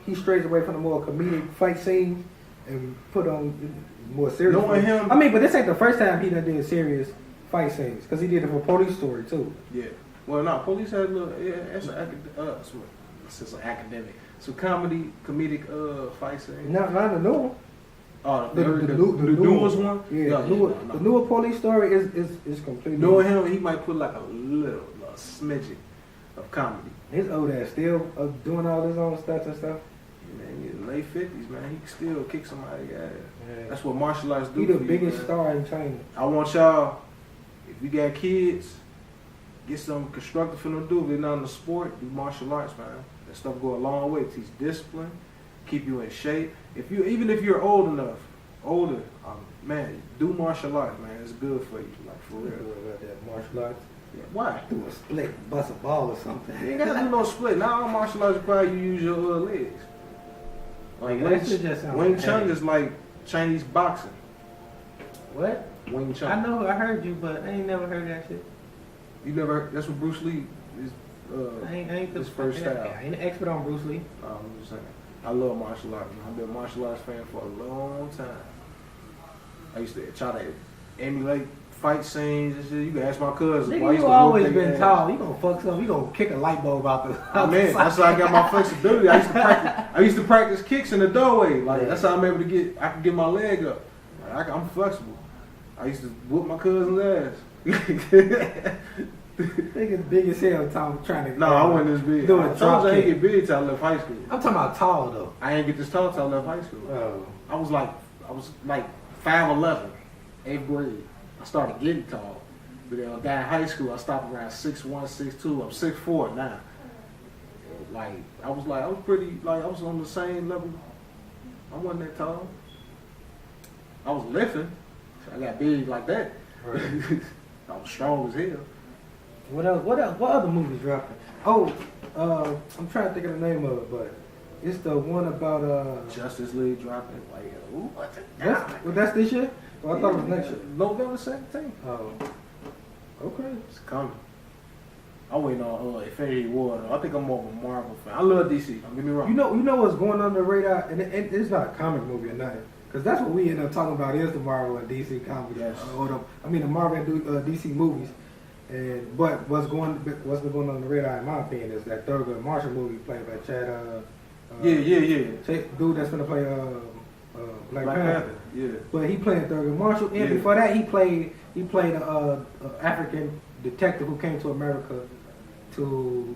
he strays away from the more comedic fight scenes and put on more serious. Knowing him, I mean, but this ain't the first time he done did serious fight scenes because he did it for Police Story too. Yeah. Well, no, Police had a little. Yeah, it's an academic. So comedic fight scene. Not the new one. Oh, the newest one. Yeah, the newer Police Story is completely. Knowing him, he might put like a smidgen of comedy. His old ass still doing all his own stunts and stuff. Yeah, man, he's in the late 50s, man. He can still kick somebody's ass. Yeah. That's what martial arts do. He the biggest star in China. I want y'all, if you got kids, get something constructive for them to do. If they're not in the sport, do martial arts, man. That stuff go a long way. Teach discipline, keep you in shape. Even if you're older, man, do martial arts, man. It's good for you, like for real. About that martial arts. Yeah. Why? Do a split, bust a ball or something. You ain't gotta do no split. Not all martial arts require you use your legs. Like Wing Chun is like Chinese boxing. What? Wing Chun. I know, I heard you, but I ain't never heard that shit. You never? That's what Bruce Lee is. I ain't his first style. I ain't an expert on Bruce Lee. I'm just saying. I love martial arts. I've been a martial arts fan for a long time. I used to try to emulate fight scenes and shit. You can ask my cousin. Nigga, you always been tall. You gonna fuck something. You gonna kick a light bulb out the. Man, that's how I got my flexibility. I used to practice kicks in the doorway. Like that's how I'm able to I can get my leg up. Like, I'm flexible. I used to whoop my cousin's ass. Nigga's big as hell, Tom, trying to. No, I wasn't this big. I told you I ain't get big till I left high school. I'm talking about tall though. I ain't get this tall till I left high school. Oh. I was like 5'11", 8th grade. I started getting tall. But then I got in high school, I stopped around 6'1", 6'2". I'm 6'4" now. Like I was pretty, like I was on the same level. I wasn't that tall. I was lifting. So I got big like that. Right. I was strong as hell. What else? What other movies dropping? Oh, I'm trying to think of the name of it, but It's the one about Justice League dropping. Like, ooh, what's it? that's this year? Oh, I thought it was next year. November 17th. Oh, okay. It's coming. I'm waiting on Infinity War. I think I'm more of a Marvel fan. I love DC. Don't get me wrong. You know what's going under the radar, and it's not a comic movie or nothing, because that's what we end up talking about is the Marvel and DC comics. Yes. The Marvel and DC movies. But what's been going on the radar, in my opinion, is that Thurgood Marshall movie played by Chad. Dude that's gonna play Black Panther. Yeah. But he played Thurgood Marshall, and before that he played a African detective who came to America to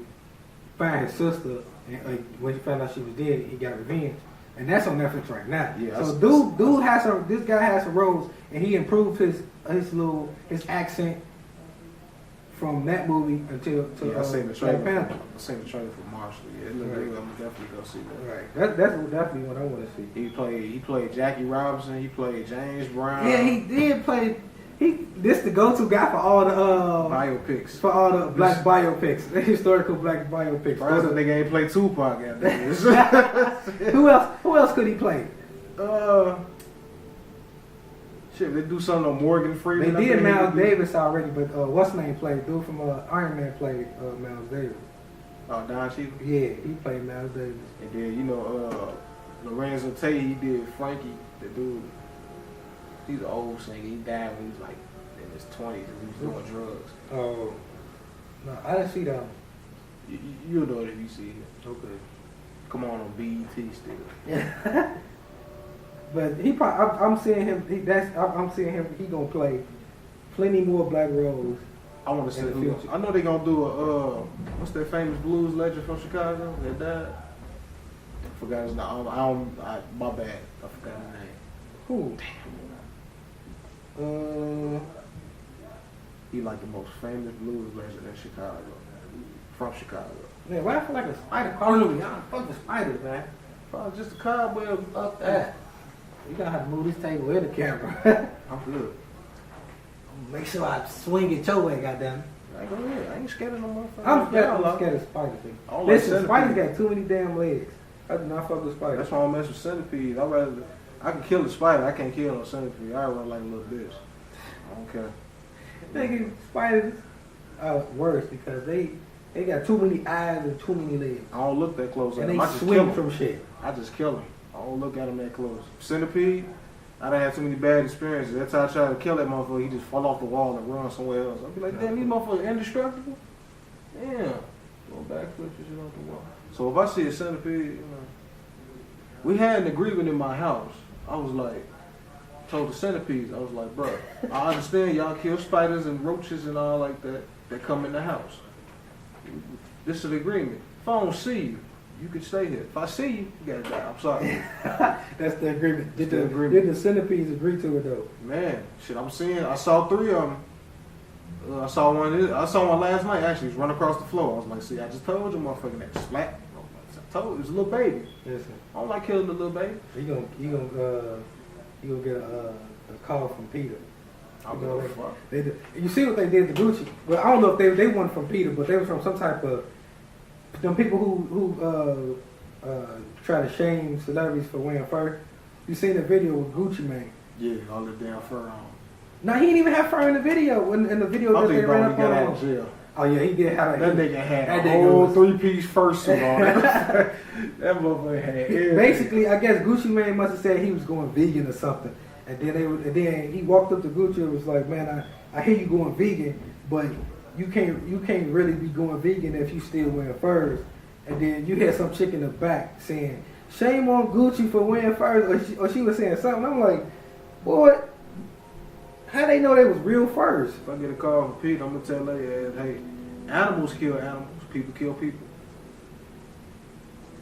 find his sister, and when he found out she was dead, he got revenge, and that's on Netflix right now. Yeah, so this guy has some roles, and he improved his accent from that movie until I seen the trailer. Black Panther. I seen the trailer for Marshall. Yeah, it looked good. I'm definitely go see that. Right, that's definitely what I want to see. He played Jackie Robinson. He played James Brown. Yeah, he did play. This the go-to guy for all the biopics. For all the black biopics, the historical black biopics. First, the nigga ain't play Tupac. Who else could he play? Shit, they do something on Morgan Freeman. They did Miles Davis already, but what's his name played? Dude from Iron Man played Miles Davis. Oh, Don Cheadle? Yeah, he played Miles Davis. And then, Lorenzo Tate, he did Frankie, the dude. He's an old singer. He died when he was like in his 20s and he was doing drugs. Oh. No, I didn't see that. You'll know it if you see it. Okay. Come on BET still. Yeah. But he probably, I'm seeing him. He gonna play plenty more black roles. I want to see who. I know they gonna do what's that famous blues legend from Chicago that died? I forgot his name. My bad. I forgot his name. Who? He like the most famous blues legend in Chicago. From Chicago. Man, why I feel like a spider crawling me? I fuck the spiders, man. Probably just a cobweb up that. You gotta have to move this table in the camera. I'm good. Make sure I swing it your way, goddamn. I ain't scared of no motherfucker. I'm scared of spiders. Listen, spiders got too many damn legs. I do not fuck with spiders. That's why I don't mess with centipedes. I can kill a spider. I can't kill no centipede. I run like a little bitch. I don't care. Thinking spiders are worse because they got too many eyes and too many legs. I don't look that close at them. And they swim from shit. I just kill them. I don't look at them that close. Centipede, I done had too many bad experiences. Every time I try to kill that motherfucker, he just fall off the wall and run somewhere else. I'll be like, damn, these motherfuckers indestructible? Damn. Go backflips and shit off the wall. So if I see a centipede, we had an agreement in my house. I was like, told the centipedes, I was like, bro, I understand y'all kill spiders and roaches and all like that come in the house. This is an agreement. If I don't see you, you can stay here. If I see you, you gotta die. I'm sorry. That's the agreement. Did the centipedes agree to it though? Man, shit, I saw 3 of them. I saw one last night actually. It was running across the floor. I was like, see, I just told you, motherfucking that splat. I told you, it was a little baby. Listen. I don't like killing the little baby. You gonna get a call from Peter. You see what they did to Gucci? Well, I don't know if they weren't from Peter, but they were from some type of them people who try to shame celebrities for wearing fur. You seen the video with Gucci Mane? Yeah, all the damn fur on. No, he didn't even have fur in the video. In the video that they ran up got out of jail. Oh yeah, he did have that nigga had a whole 3-piece fursuit on. That motherfucker had everything. Basically, I guess Gucci Mane must have said he was going vegan or something, and then he walked up to Gucci and was like, "Man, I hear you going vegan, but you can't really be going vegan if you still wearing furs." And then you hear some chick in the back saying, "Shame on Gucci for wearing furs," or she was saying something. I'm like, boy. How they know they was real furs? If I get a call from Pete, I'm gonna tell her, hey, animals kill animals, people kill people.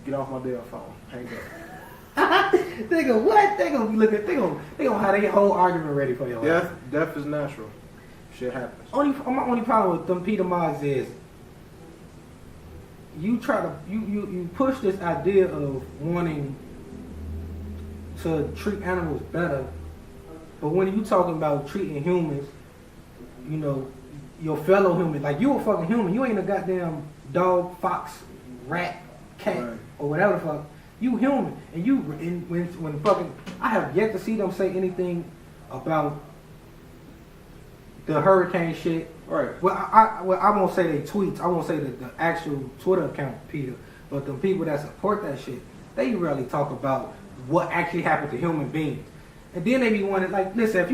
Get off my damn phone. Hang up. They go, what? They gonna be looking. They gonna have their whole argument ready for you. Death is natural. Shit happens. My only problem with them Peter Mods is you push this idea of wanting to treat animals better. But when you talking about treating humans, your fellow human, like you a fucking human, you ain't a goddamn dog, fox, rat, cat, or whatever the fuck. You human, and when fucking, I have yet to see them say anything about the hurricane shit. Right. Well, I won't say they tweets. I won't say the actual Twitter account, Peter. But the people that support that shit, they rarely talk about what actually happened to human beings. And then they be wanting, like, listen, if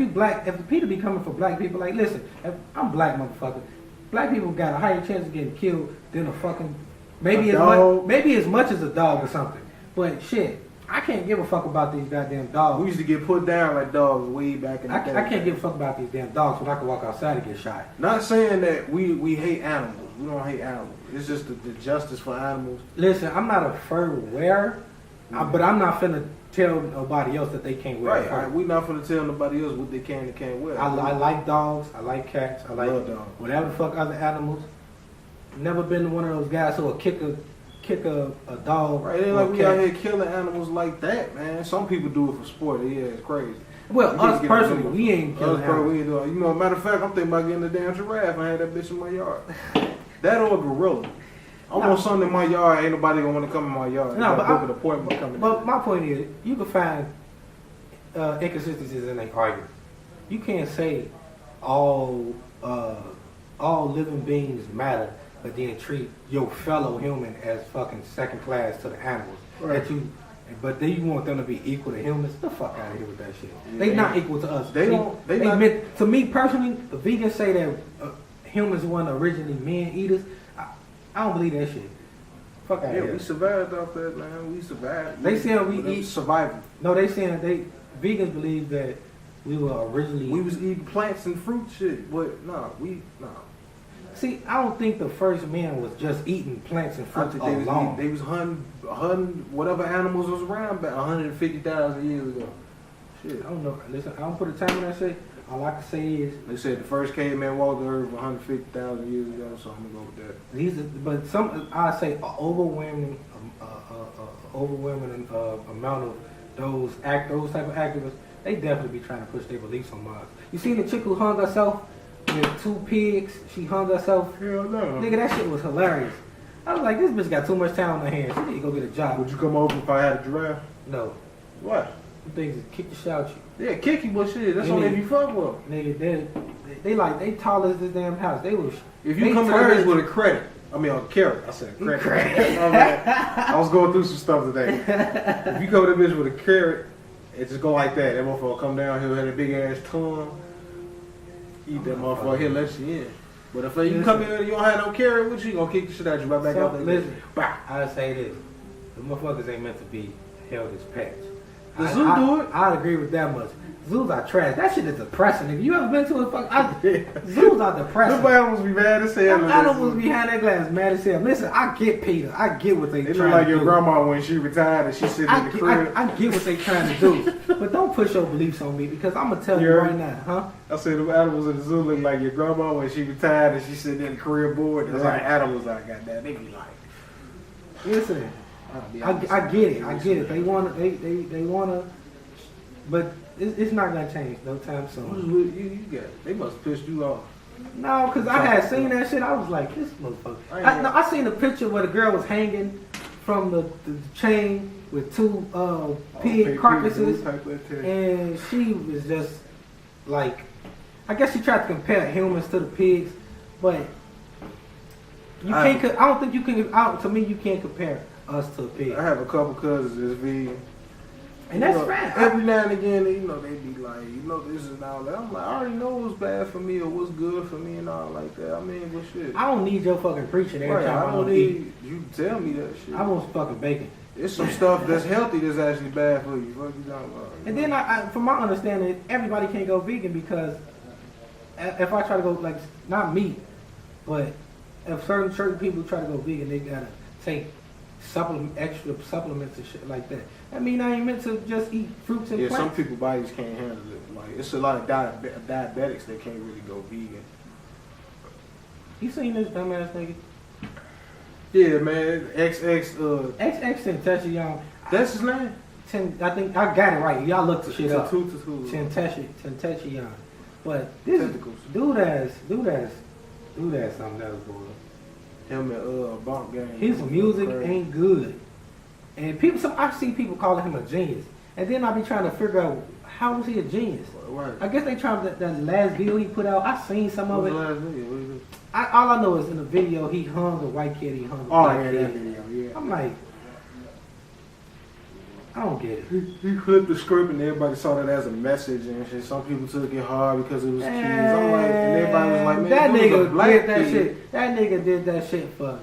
Peter be coming for black people, like, listen, if I'm black, motherfucker. Black people got a higher chance of getting killed than a fucking, maybe as much as a dog or something. But shit, I can't give a fuck about these goddamn dogs. We used to get put down like dogs way back in the day. I can't give a fuck about these damn dogs when I can walk outside and get shot. Not saying that we hate animals. We don't hate animals. It's just the justice for animals. Listen, I'm not a fur wearer, but I'm not finna tell nobody else that they can't wear fur. Right. We not finna tell nobody else what they can and can't wear. I like dogs. I like cats. I like whatever the fuck other animals. Never been one of those guys who will kick a dog. Right, it ain't like we out here killing animals like that, man. Some people do it for sport. Yeah, it's crazy. Well, us personally, we ain't killing animals. We ain't doing. You know, matter of fact, I'm thinking about getting a damn giraffe. I had that bitch in my yard. That or a gorilla. I want something in my yard. Ain't nobody gonna want to come in my yard. No, but an appointment coming. But my point is, you can find inconsistencies in their argument. You can't say all living beings matter, but then treat your fellow human as fucking second class to the animals. Right. But then you want them to be equal to humans. Get the fuck out of here with that shit. Yeah, they not equal to us. They not. To me personally, the vegans say that humans weren't originally men eaters. I don't believe that shit. Fuck out of here. We survived off that, man. We survived. They saying we eat survival. No, they saying vegans believe that we were originally. We was eating plants and fruit shit, but no. See, I don't think the first man was just eating plants and fruits alone. They was hunting whatever animals was around back 150,000 years ago. Shit. I don't know. Listen, I don't put a time on that shit. All I can say is they said the first caveman walked the earth 150,000 years ago, so I'm gonna go with that. I say overwhelming amount of those type of activists. They definitely be trying to push their beliefs on Mars. You seen the chick who hung herself with 2 pigs? She hung herself. Hell no. Nigga, that shit was hilarious. I was like, this bitch got too much time on her hands. She need to go get a job. Would you come over if I had a giraffe? No. What? Them things that kick the shit out you. Yeah, kick you, but shit, that's only if you fuck with them. Nigga, they tall as this damn house. If you come to that bitch with a carrot, I said credit. I was going through some stuff today. If you come to that bitch with a carrot, it just go like that. That motherfucker come down here with a big ass tongue. Eat that motherfucker, he'll let you in. But if you come in and you don't have no carrot with you, gonna kick the shit out you right back out there. Listen, I say this. The motherfuckers ain't meant to be held as pets. The zoo do it. I agree with that much. Zoos are trash. That shit is depressing. If you ever been to a zoos are depressing. Them animals be mad as hell. Them animals behind that glass mad as hell. Listen, I get Peter. I get what they trying to do. They look like your grandma when she retired and she sitting in the crib. I get what they trying to do. But don't push your beliefs on me because I'm going to tell you right now, huh? I said them animals in the zoo look like your grandma when she retired and she sitting in the crib board. That's like animals I got that. They be like. Listen, I get it. I get it. They want to, but it's not gonna change no time soon. You got it. They must piss you off. No, because I had seen that shit. I was like, this motherfucker. I seen a picture where the girl was hanging from the chain with 2 pig carcasses, and she was just like, I guess she tried to compare humans to the pigs, but you can't. I don't think you can. To me, you can't compare us to a pig. I have a couple cousins that's vegan. And that's right. Every now and again, they be like, this is all that. I'm like, I already know what's bad for me or what's good for me and all like that. I mean, but shit. I don't need your fucking preaching every time I don't need you tell me that shit. I want fucking bacon. It's some stuff that's healthy that's actually bad for you. What you talking about? And then, from my understanding, everybody can't go vegan because if I try to go, like, not meat, but if certain people try to go vegan, they gotta take extra supplements and shit like that. I mean, I ain't meant to just eat fruits and plants. Some people's bodies can't handle it. Like, it's a lot of diabetics that can't really go vegan. You seen this dumbass nigga? Yeah, man. xxxtentacion. That's his name? I think I got it right. Y'all looked the shit up. Tentacion. But this dude has something else going on. Him and Bump Gang. His music ain't good. And I see people calling him a genius, and then I be trying to figure out how was he a genius. Right. I guess they trying to, that last video he put out. I seen some of it. What was the last video? What is it? All I know is in the video he hung a white kid. He hung a Oh black yeah, kid. that video. Yeah. I'm like, I don't get it. He flipped the script and everybody saw that as a message and shit. Some people took it hard because it was kids. I'm like, and everybody was like, man, that nigga did that kid. shit. That nigga did that shit for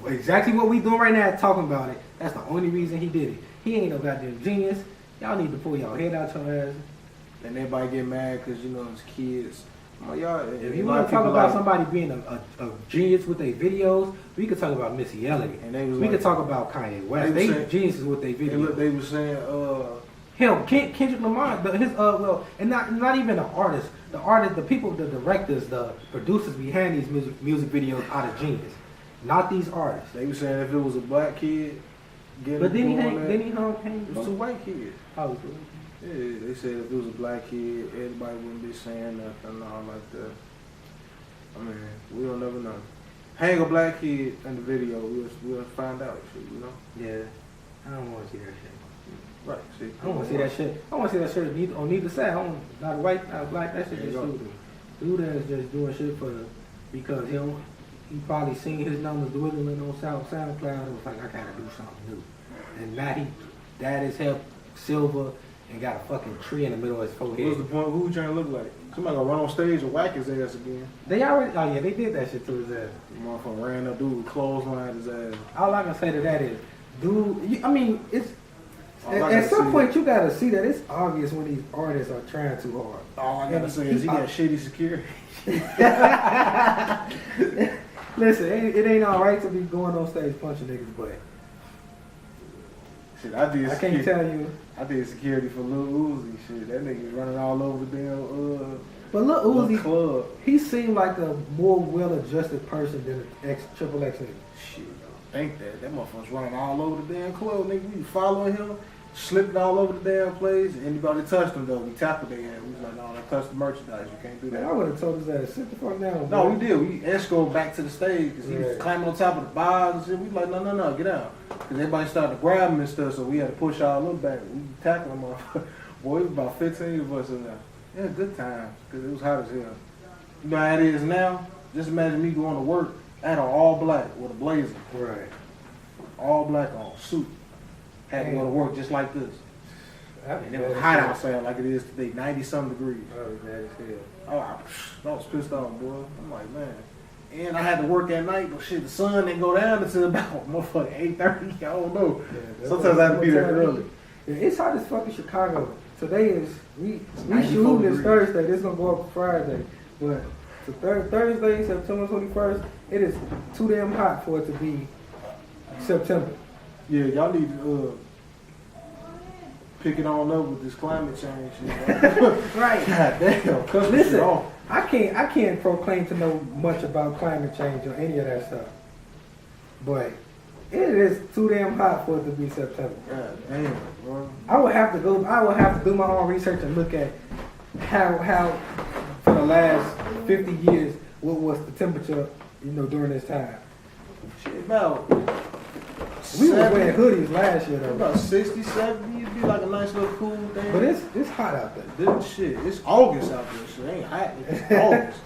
exactly what we doing right now, talking about it. That's the only reason he did it. He ain't no goddamn genius. Y'all need to pull y'all head out your ass. And everybody get mad because, you know, it's kids. I'm like, y'all, If you want to talk about somebody being a genius with their videos, we could talk about Missy Elliott. And they was we like, could talk about Kanye West. They geniuses with their videos. They were saying, hell, Kendrick Lamar, and not even the artists. The people, the directors, the producers behind these music videos are the genius, not these artists. They were saying if it was a black kid, but then he hung. It was a white kid. Oh, yeah, they said if it was a black kid, everybody wouldn't be saying nothing and all like that. I mean, we don't never know. Hang a black kid in the video, we'll find out, shit, you know? Yeah, I don't want to see that shit. Right, see. I don't want to see that shit. I want to see that shit on neither side. Not white, not black. That shit just stupid. Dude that is just doing shit because he probably seen his numbers dwindling on SoundCloud and was like, I gotta do something new. And now he dyed his hair silver and got a fucking tree in the middle of his forehead. What's the point? Who you trying to look like? Somebody gonna run on stage and whack his ass again. They did that shit to his ass. The motherfucker ran up, dude, clothesline his ass. All I can say to that is, dude, it's at some point you gotta see that it's obvious when these artists are trying too hard. All I gotta say is he got shitty security. Listen, it ain't alright to be going on stage punching niggas, but shit, I can't tell you. I did security for Lil Uzi. Shit, that nigga running all over the damn But Lil Uzi, club. He seemed like a more well-adjusted person than an XXX nigga. Shit, I think that motherfucker's running all over the damn club, nigga. We following him, slipping all over the damn place. Anybody touched him though, we tackled their ass. We was like, no, that's custom merchandise. You can't do that. Man, I would have told his ass, sit the fuck down. No, bro. we did. We escorted back to the stage because he was climbing on top of the bars and shit. We was like, no, get out. Because everybody started to grab him and stuff, so we had to push our little back. We tackled him off. Boy, it was about 15 of us in there. Yeah, good times because it was hot as hell. You know how it is now? Just imagine me going to work. I had on all black with a blazer. Right. All black on, suit. Had to go to work just like this. And it was hot hot outside like it is today, 90-some degrees. I was mad as hell. Oh, I was pissed off, boy. I'm like, man. And I had to work at night, but shit, the sun didn't go down until about motherfucking 8:30. I don't know. Yeah, sometimes I have to be there early. Yeah, it's hot as fuck in Chicago. Today is we shooting degrees. this Thursday. This gonna go up Friday, but Thursday, September 21st. It is too damn hot for it to be September. Yeah, y'all need to pick it on up with this climate change shit. Right. God damn. Cut Listen, shit off. I can't proclaim to know much about climate change or any of that stuff, but it is too damn hot for it to be September. God damn, bro. I would have to do my own research and look at how for the last 50 years what was the temperature, during this time. Shit, about We were wearing hoodies last year though. about 60, 70, it'd be like a nice little cool thing. But it's hot out there. This shit, it's August out there. Shit, it ain't hot. It's August.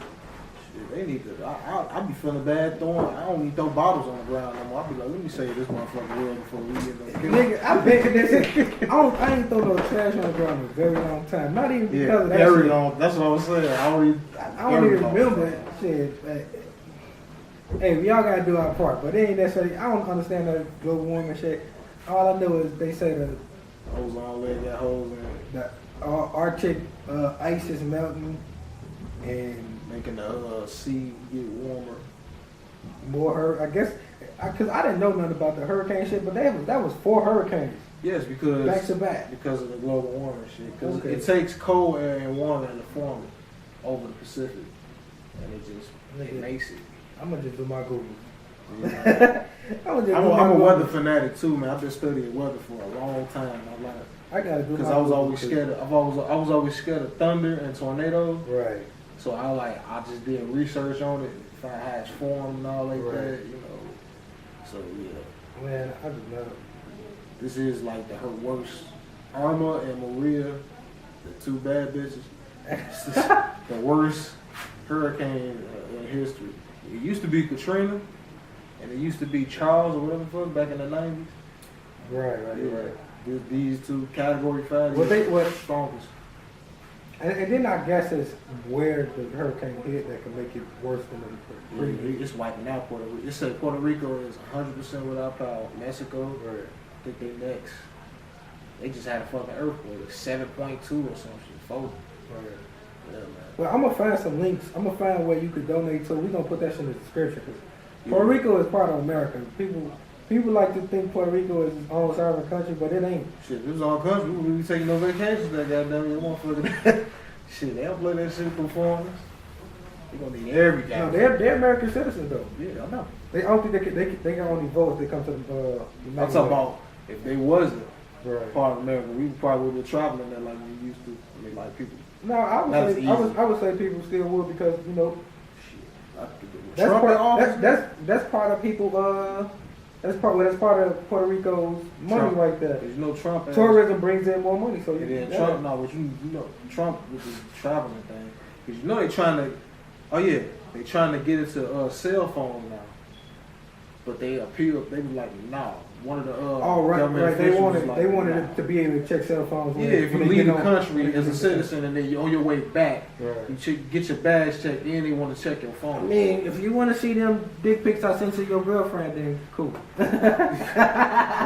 Shit, they need to. I be feeling bad throwing. I don't even throw bottles on the ground no more. I be like, let me save this motherfucker real before we get no kill. Nigga, I bet this. I ain't throw no trash on the ground in a very long time. Not even because of that very shit. long. That's what I was saying. I don't even remember that shit. Hey, we all gotta do our part, but it ain't necessarily. I don't understand that global warming shit. All I know is they say the ozone layer got holes in it. the Arctic ice is melting and Making the sea get warmer. more I guess because I didn't know nothing about the hurricane shit, but that was 4 hurricanes Yes, because back to back. because of the global warming shit. Because Okay. it takes cold air and warm air to form it over the Pacific, and it makes it. I'm gonna just do my Google. Yeah. I'm I'm a weather fanatic too, man. I've been studying weather for a long time in my life. I gotta do Because my I was Google always too. scared. I was always scared of thunder and tornadoes. Right. So I just did research on it, find how it's formed and all like Right. that, So yeah. Man, I just know. This is like her worst. Irma and Maria, the two bad bitches. The worst hurricane in history. It used to be Katrina, and it used to be Charles or whatever the fuck back in the 90s. Right. These two category 5. What strongest. And then I guess it's where the hurricane hit that can make it worse than the previous. It's wiping out Puerto Rico. It said Puerto Rico is 100% without power. Mexico, Right. I think they next. They just had a fucking earthquake, 7.2 or some shit, 4. Right. Yeah, man. Well, I'm gonna find some links. I'm gonna find where you could donate to. We're gonna put that shit in the description. Puerto Rico is part of America. People like to think Puerto Rico is its own sovereign country, but it ain't. Shit, this is our country. We wouldn't be taking no vacations that goddamn it motherfucker. Shit, they don't play that shit performance. They gonna need every guy. No, they're American citizens though. Yeah, I know. I don't think they can only vote if they come to the. I'm talking about if they wasn't right. part of America, we probably would be traveling there like we used to. I mean, like people. No, I would say people still would because that's part of people. That's part of Puerto Rico's money Trump. Right there. You know, Trump. Tourism brings in more money, so Trump. No, but you know, Trump with the traveling thing, because you know they trying to. Oh yeah, they trying to get into cell phones now, but they appeal. They be like, nah. One of the right. They wanted nah. it to be able to check cell phones. Yeah, if you leave the country as a citizen and then you're on your way back, right. You should get your bags checked. Then they want to check your phone. I mean, if you want to see them dick pics I sent to your girlfriend, then cool.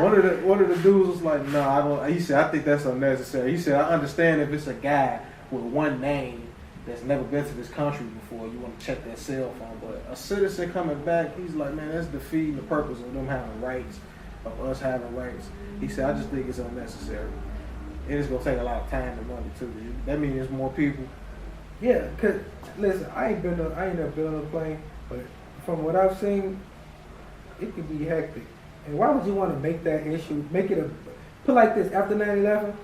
one of the dudes was like, no, I don't. He said, I think that's unnecessary. He said, I understand if it's a guy with one name that's never been to this country before, you want to check that cell phone. But a citizen coming back, he's like, man, that's defeating the purpose of them having rights. Of us having rights. He said, I just think it's unnecessary. It is going to take a lot of time and money too. That means there's more people. Yeah, because, listen, I ain't never been on a plane, but from what I've seen, it could be hectic. And why would you want to make that issue, put like this, after 9/11?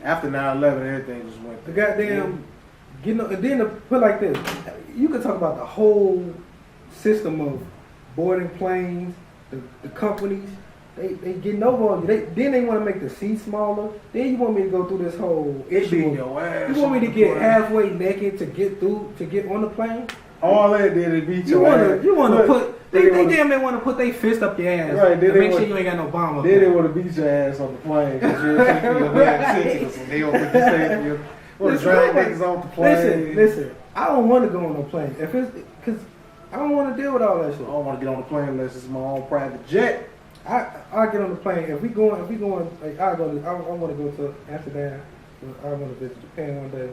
After 9/11, everything just went the goddamn, and then to put like this, you could talk about the whole system of boarding planes, the companies. They getting over on you. Then they want to make the seat smaller. Then you want me to go through this whole issue. Your ass. You want me to get halfway naked to get on the plane? All that did is beat your ass. You want to put, they damn near want to put their fist up your ass. Right. To make sure you ain't got no bomb up there. Then they want to beat your ass on the plane because you're taking your damn tickets and they don't put you want to drag niggas off the plane. Listen. I don't want to go on a plane. Because I don't want to deal with all that shit. I don't want to get on the plane unless it's my own private jet. I get on the plane. If we going, like I want to go to Amsterdam. I want to visit Japan one day.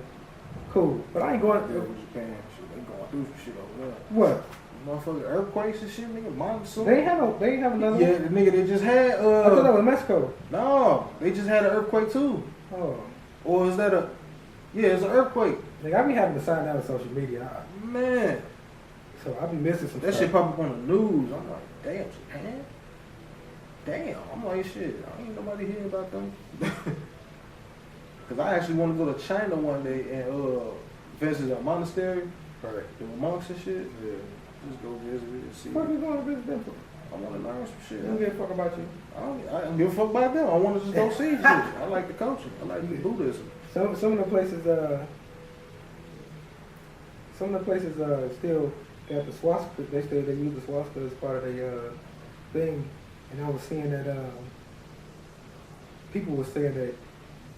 Cool, but I ain't going. To Japan. Shit, they going through some shit over there. What? Motherfucking earthquakes and shit, nigga. Monsoon. They have another. Yeah, the nigga they just had. I thought that was Mexico. No, they just had an earthquake too. Oh. Or is that Yeah, it's an earthquake. Nigga, I be having to sign out of social media. Man. So I be missing some. That shit pop up on the news. I'm like, damn, Japan. Damn, I'm like, shit, I ain't nobody hear about them. Because I actually want to go to China one day and visit a monastery. Right. The monks and shit. Yeah. Just go visit it and see. What you going to visit them for? I want to learn some shit. I don't give a fuck about you. I don't give a fuck about them. I want to just go see shit. I like the culture. I like the Buddhism. Some of the places still got the swastika. They use the swastika as part of their thing. And I was seeing that people were saying that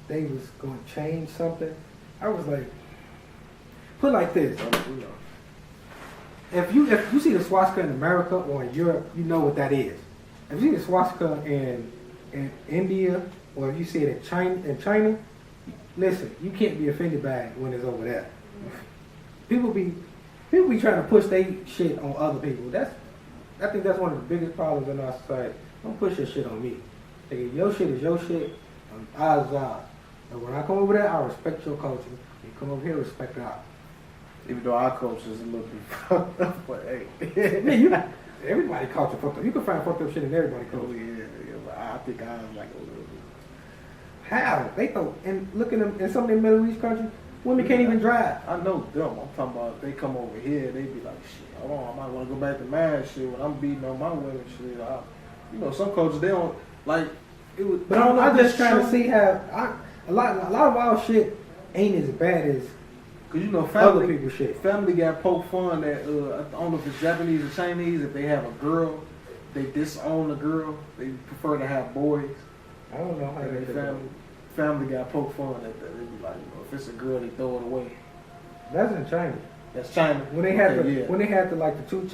they was going to change something. I was like, put it like this. If you see the swastika in America or in Europe, you know what that is. If you see the swastika in India or if you see it in China, listen, you can't be offended by it when it's over there. People be trying to push their shit on other people. I think that's one of the biggest problems in our society. Don't push your shit on me. Hey, your shit is your shit, and ours is ours. And when I come over there, I respect your culture. You come over here, respect ours. Even though our culture is a little bit fucked up, but hey. Man, everybody culture fucked up. You can find fucked up shit in everybody's culture. Oh, yeah, but I think ours like a little bit. How? They thought, and look at them, in some of the Middle East countries, women can't even drive. I know them. I'm talking about if they come over here, they be like, shit, hold on, I might want to go back to mad shit when I'm beating on my women shit. You know, some coaches they don't like. It was, but I'm just trying to see how a lot of our shit ain't as bad as. Cause you know, other people's shit. Family got poke fun that I don't know if it's Japanese or Chinese. If they have a girl, they disown the girl. They prefer to have boys. I don't know how they family got poke fun at that. They be like, you know, if it's a girl, they throw it away. That's in China. That's China. When they had when they had like the two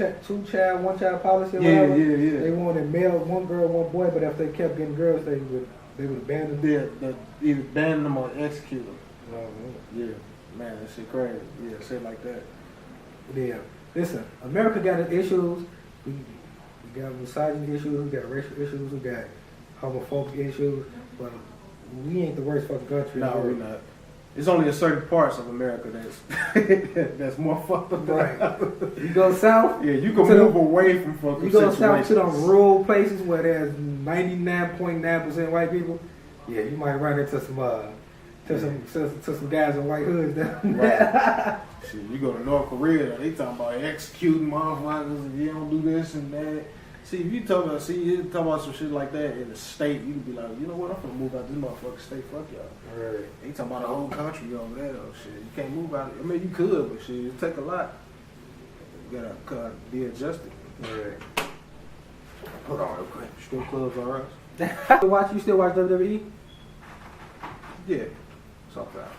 child, one child policy. Or yeah. They wanted male, one girl, one boy. But if they kept getting girls, they would abandon them. Yeah, either ban them or execute them. Oh, yeah. Man, that shit crazy. Yeah, shit like that. Yeah. Listen, America got its issues. We got misogyny issues. We got racial issues. We got homophobic issues. But we ain't the worst fucking country. No, we're not. It's only a certain parts of America that's more fucked up. Right. You go south. Yeah, you can move away from fucking. You go south to them rural places where there's 99.9% white people. Yeah, you might run into some. To some guys in white hoods down there. Right. Shit, you go to North Korea, they talking about executing motherfuckers if you don't do this and that. See, if you talk about some shit like that in the state, you could be like, you know what, I'm gonna move out this motherfucking state, fuck y'all. Right. They talking about the whole country over there though, shit. You can't move out. I mean, you could, but shit, it take a lot. You gotta be adjusted. Right. Hold on real quick. Strip clubs are us. You still watch WWE? Yeah. Sometimes.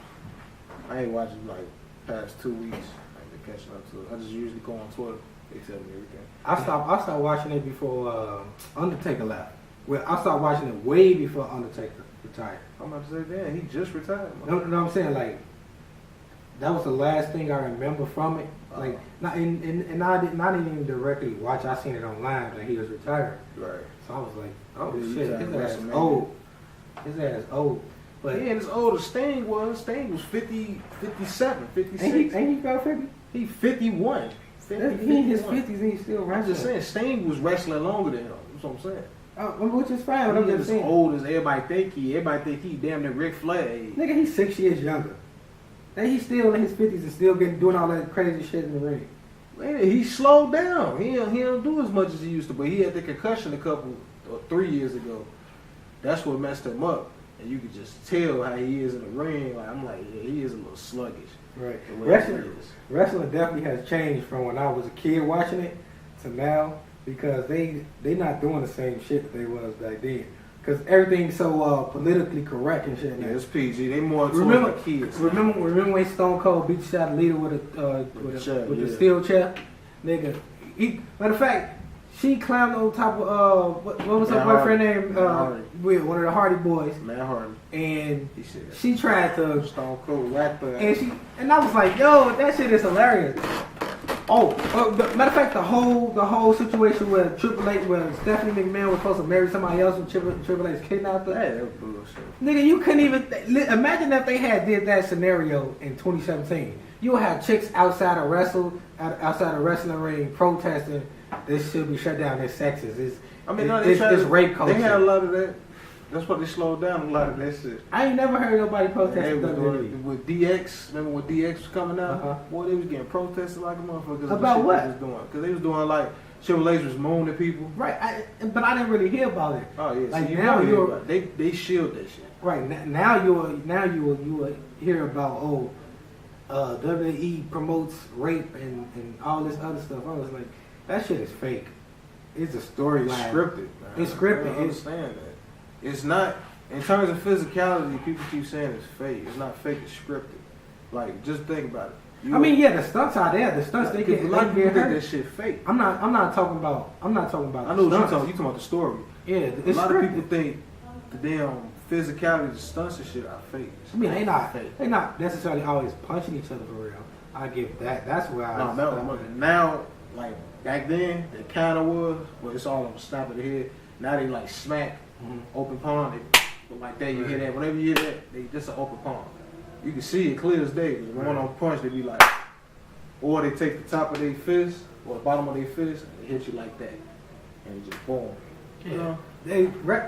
I ain't watching like past 2 weeks. I've been catching up to it. I just usually go on Twitter. They tell me everything. I stopped watching it before Undertaker left. Well, I started watching it way before Undertaker retired. I'm about to say, damn, he just retired. You know what I'm saying? Like, that was the last thing I remember from it. Like, I didn't even directly watch. I seen it online that he was retired. Right. So I was like, oh shit, his ass old. His ass old. But yeah, and as old as Sting was 50, 57, 56. Ain't he about 50? He 51. He in his 50s and he's still wrestling. I'm just saying, Sting was wrestling longer than him. That's what I'm saying. Which is fine. I'm just saying. As old as everybody think he. Everybody think he damn near Ric Flair age. Nigga, he's 6 years younger. And he's still in his 50s and still doing all that crazy shit in the ring. Man, he slowed down. He don't do as much as he used to, but he had the concussion 3 years ago. That's what messed him up. And you could just tell how he is in the ring. Like, I'm like, yeah, he is a little sluggish. Right. Wrestling definitely has changed from when I was a kid watching it to now because they not doing the same shit that they was back then. Because everything's so politically correct and shit. Yeah, it's PG. They more towards the kids. Remember when Stone Cold beat Shot Leader with the steel chair? Nigga, matter of fact, she climbed on top of what was her boyfriend name? With one of the Hardy boys. Matt Hardy. And she tried to Stone Cold whack her. And I was like, yo, that shit is hilarious. Matter of fact, the whole situation where Triple H, where Stephanie McMahon was supposed to marry somebody else and Triple H kidnapped her. Hey, that was bullshit. Nigga, you couldn't even imagine if they did that scenario in 2017. You would have chicks outside a wrestling ring protesting. This should be shut down. It's sexist. It's rape culture. They had a lot of that. That's what they slowed down a lot of that shit. I ain't never heard nobody protest with DX. Remember when DX was coming out? Uh-huh. Boy, they was getting protested like a motherfucker. About what? Because they was doing like Triple H was mooning people. Right, but I didn't really hear about it. Oh yeah, like so now they shield that shit. Right now you will hear about WWE promotes rape and all this other stuff. I was like, that shit is fake. It's a storyline. It's scripted. Man. It's scripted. I understand that. It's not, in terms of physicality, people keep saying it's fake. It's not fake, it's scripted. Like, just think about it. The stunts are there. The stunts, they get a lot of people think that shit fake. I'm not talking about I know what you're talking about the story. Yeah, it's a lot scripted. of people think the damn physicality, the stunts and shit are fake. I mean, they not necessarily always punching each other for real. I give that. That's where now, like, back then, they kind of was, but it's all on the snap of the head. Now they like smack, open palm, they like that. You hear that? Whenever you hear that, they just an open palm. You can see it clear as day. Because when one on punch, they be like, or they take the top of their fist or the bottom of their fist and they hit you like that, and just boom. Yeah. You know?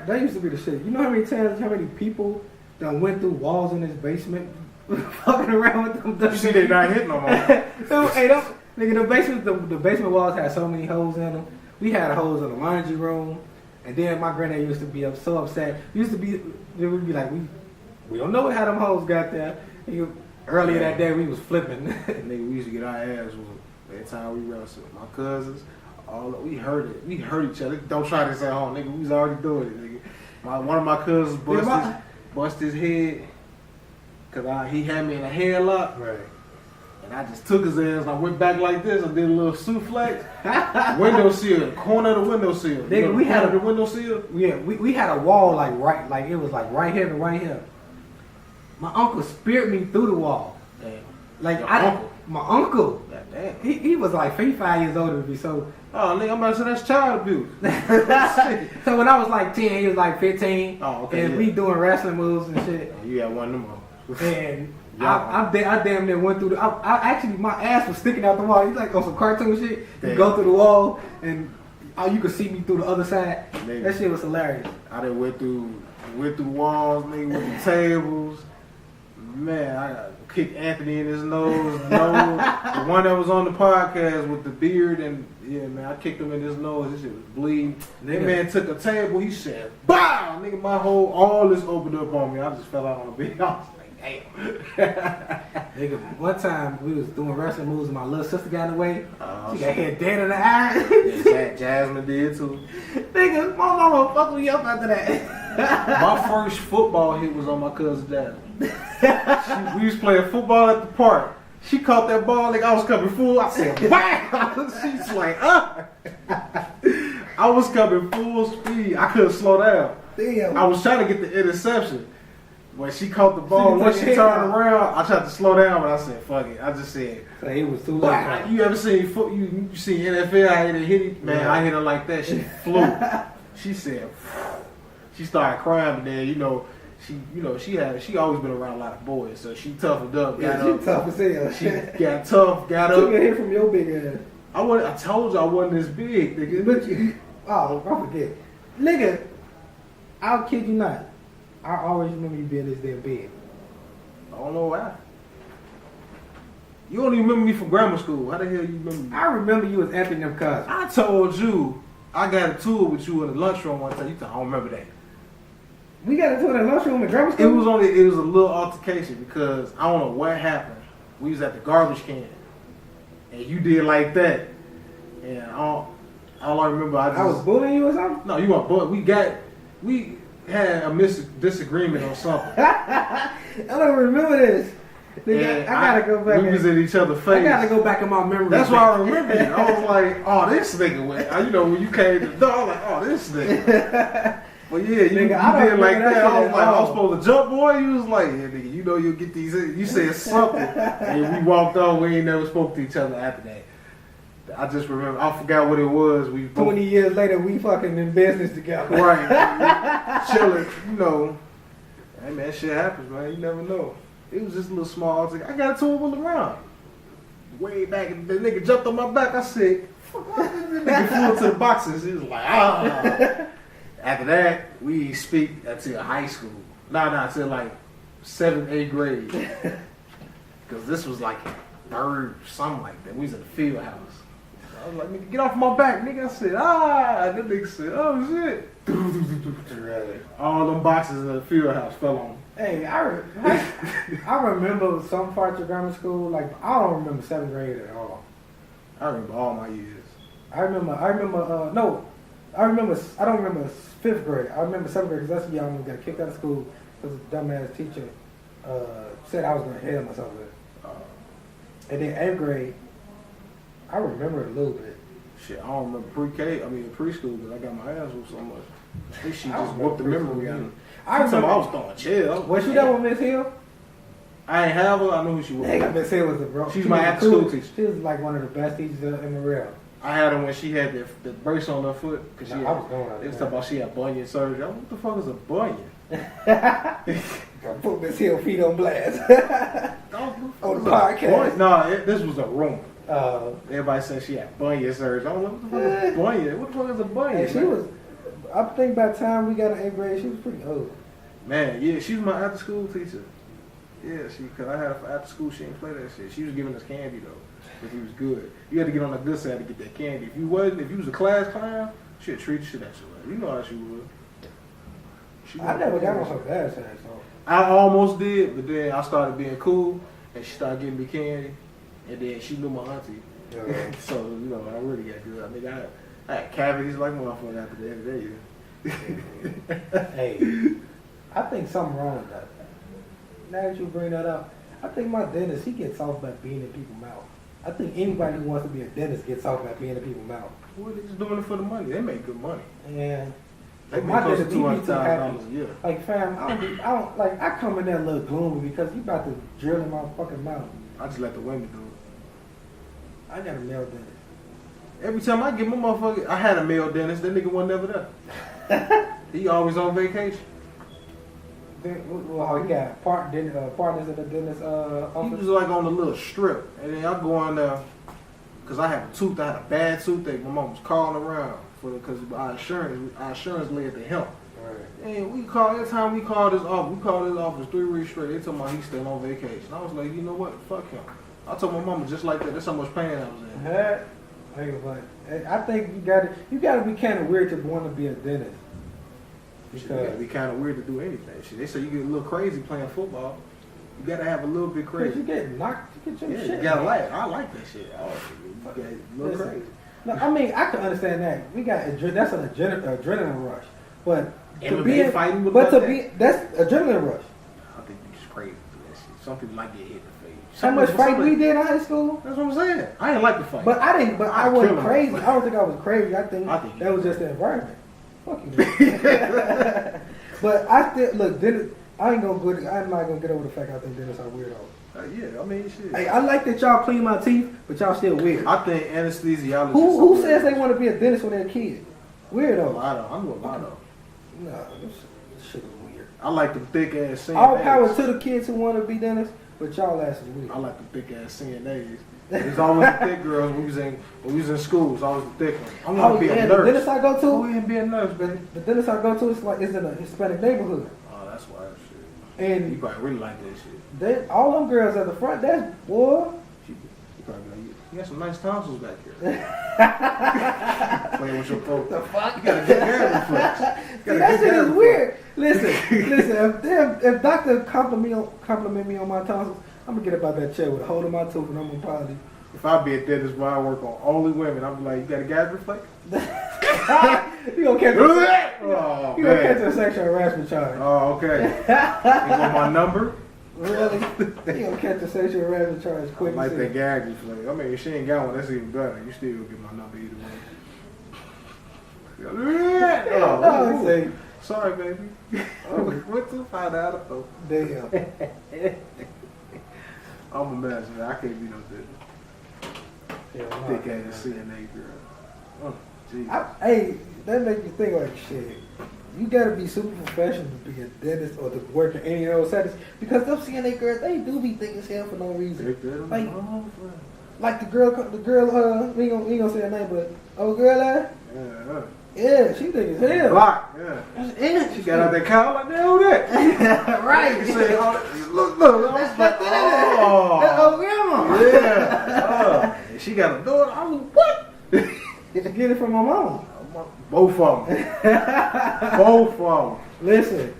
That used to be the shit. You know how many people that went through walls in his basement, fucking around with them? You see, they not hitting no more. Nigga, the basement walls had so many holes in them. We had holes in the laundry room. And then my granddad used to be so upset. They would be like, we don't know how them hoes got there. Earlier that day, we was flipping. Nigga, we used to get our ass whooped every time we wrestled. My cousins, we heard it. We hurt each other. Don't try this at home, nigga. We was already doing it, nigga. One of my cousins bust his head because he had me in a headlock. Right. And I just took his ass and I went back like this. I did a little souffle. Windowsill, the corner of the windowsill. Nigga, we had the windowsill. Yeah, we had a wall like it was like right here and right here. My uncle speared me through the wall. Damn. Like uncle? My uncle. God damn. He was like 5 years older than me, so. Oh, nigga, I'm about to say that's child abuse. So when I was like 10, he was like 15. Oh, okay. And we doing wrestling moves and shit. You had one of them. And I damn near went through the. I actually, my ass was sticking out the wall. He's like on some cartoon shit. Damn. You go through the wall and you could see me through the other side. Nigga. That shit was hilarious. I done went through walls, nigga, with the tables. Man, I kicked Anthony in his nose. The one that was on the podcast with the beard, and yeah, man, I kicked him in his nose. This shit was bleeding. That man took a table. He said, "Bow!" Nigga, all this opened up on me. I just fell out on the bed. I was like, damn. Nigga, one time we was doing wrestling moves and my little sister got in the way. She got hit dead in the eye. Yeah, Jasmine did too. Nigga, my mama fucked me up after that. My first football hit was on my cousin Jasmine. We was playing football at the park. She caught that ball, like I was coming full. I said, "Wow!" She's like, "Ah!" I was coming full speed. I couldn't slow down. Damn. I was trying to get the interception. When she caught the ball, when she turned around, I tried to slow down, but I said, "Fuck it." I just said, so it was too late. You ever seen you see NFL? I hit it, man. Yeah. I hit her like that. She flew. She said, she started crying, but then she always been around a lot of boys, so she toughened up. She tough as hell. She got tough, got up. Took a hit from your big ass. I told you I wasn't this big, nigga. But I forget, nigga. I'll kid you not. I always remember you being this damn big. I don't know why. You don't even remember me from grammar school. How the hell you remember me? I remember you as Anthony them cousins. I told you I got a tour with you in the lunchroom one time. You thought I don't remember that. We got a tour in the lunchroom in grammar school? It was a little altercation because I don't know what happened. We was at the garbage can. And you did like that. And all I remember, I was bullying you or something? No, you weren't bullying. We had a disagreement on something. I don't remember this. Nigga, I gotta go back. We was in each other's face. I gotta go back in my memory. That's why I remember you. I was like, oh, this nigga went. When you came to the door, I was like, oh, this nigga. Well, yeah, you did like that. I was like, I was supposed to jump, boy. You was like, yeah, nigga, you'll get these. You said something. And we walked on. We ain't never spoke to each other after that. I just remember. I forgot what it was. 20 years later, we fucking in business together. Right. Chilling, Hey, man, shit happens, man. You never know. It was just a little small thing. I got to him on the round. Way back, and the nigga jumped on my back. I said, fuck, what? The nigga flew to the boxes. He was like, ah. After that, we speak until high school. Until like 7th, 8th grade. Because this was like 3rd, something like that. We was in the field house. I was like, nigga, get off my back, nigga. I said, ah. And the nigga said, oh, shit. All them boxes in the field house fell on me. Hey, I remember some parts of grammar school. Like, I don't remember 7th grade at all. I remember all my years. I don't remember 5th grade. I remember 7th grade because that's the year I almost got kicked out of school because the dumbass teacher said I was going to hit him or something. And then 8th grade, I remember it a little bit. Shit, I don't remember preschool because I got my ass whooped so much. This shit just whooped the memory out of me. I was throwing chills. Was she that with Miss Hill? I ain't have her. I knew who she was. Miss Hill was a bro. She's my after school teacher. She was like one of the best teachers in the real. I had her when she had the brace on her foot. Cause I was going out there. They was talking about she had bunion surgery. I was, what the fuck is a bunion? Put Miss Hill feet on blast. On the podcast. No, this was a rumor. Everybody said she had bunion surgery. I don't know what the fuck is bunion. What the fuck is a bunion? She was. I think by the time we got in 8th grade, she was pretty old. Man, yeah, she was my after school teacher. Yeah, cause I had her for after school. She didn't play that shit. She was giving us candy though, because he was good. You had to get on the good side to get that candy. If you was a class clown, She'll treat the shit at you. You know how she would. I never got on her bad side, so. I almost did, but then I started being cool, and she started giving me candy, and then she knew my auntie. Yeah. So, you know, I really got good. I mean, I had cavities like motherfucker after the end of the day. Hey, I think something wrong with that. Now that you bring that up, I think my dentist, he gets off by being in people's mouth. I think anybody who wants to be a dentist gets off by being in people's mouth. Well, they just doing it for the money. They make good money. Yeah. They make My close to dentist, he be too happy. $200,000 a year. Like, fam, I don't, like, I come in there a little gloomy because you about to drill in my fucking mouth. I just let the women do it. I got a male dentist. Every time I get my motherfucker, I had a male dentist. That nigga wasn't never there. He always on vacation. Well, he got partners at the dentist He office. was like on a little strip, and then I go in there because I had a bad toothache. My mom was calling around because our insurance led to him. Right. And every time we called this office 3 weeks straight. They told me he's still on vacation. I was like, you know what? Fuck him. I told my mama just like that. That's how much pain I was in. I think you gotta be kind of weird to want to be a dentist. Shit, you gotta be kind of weird to do anything. Shit, they say you get a little crazy playing football. You gotta have a little bit crazy. You get knocked, you get your shit. You gotta like it. I like that shit. You get a little crazy. No, I mean I can understand that. We got that's an adrenaline rush, but that's adrenaline rush. I think it's crazy to do that shit. Some people like to get hit in the face. How much fight we did in high school? That's what I'm saying. I didn't like the fight. But I didn't. But I wasn't crazy. I don't think I was crazy. I think that was just the environment. Fuck you. But I still look. I'm not gonna get over the fact I think dentists are weirdos. Yeah, I mean, shit. Hey, I like that y'all clean my teeth, but y'all still weird. I think anesthesiologists. Who says they want to be a dentist when they're a kid? Weirdos. I know a lot of. No, this shit is weird. I like the thick ass CNAs. All power to the kids who want to be dentists, but y'all ass is weird. I like the thick ass CNAs. There's always the thick girls when we was in school. It's always the thick ones. I want to be a nurse. The dentist I go to. Go ahead and be a nurse, baby. The dentist I go to is in a Hispanic neighborhood. Oh, that's why that shit. And you probably really like that shit. All them girls at the front, that's boy. You probably like, you got some nice tonsils back here. Playing with your folks. The fuck? You got a good hair reflex. See, that shit is weird. Listen. If doctor compliment me on my tonsils, I'm gonna get up out that chair with a hold of my tooth, and I'm gonna probably. If I be a dentist, where I work on only women, I'm like, you got a gas reflex? You gonna catch a sexual harassment charge. Oh, okay. You want my number? Really? You gonna catch a sexual harassment charge quick? I like that gag reflex. I mean, if she ain't got one, that's even better. You still gonna get my number either way. Sorry, baby. What to find out? Oh. Damn. I'm a mess, man. I can't be no dentist. Thick ass CNA girl. Oh, geez. Hey, that makes me think like shit. You gotta be super professional to be a dentist or to work in any of those settings because them CNA girls, they do be thick as hell for no reason. Like the girl, we ain't gonna say her name, but old girl there. Yeah, she thick as hell. Block, yeah. She got out that cow like that, who that? Right. You say, look. That's old grandma. Yeah. She got a daughter. I was what? Did you get it from my mama? Both of them. Both of them. Listen.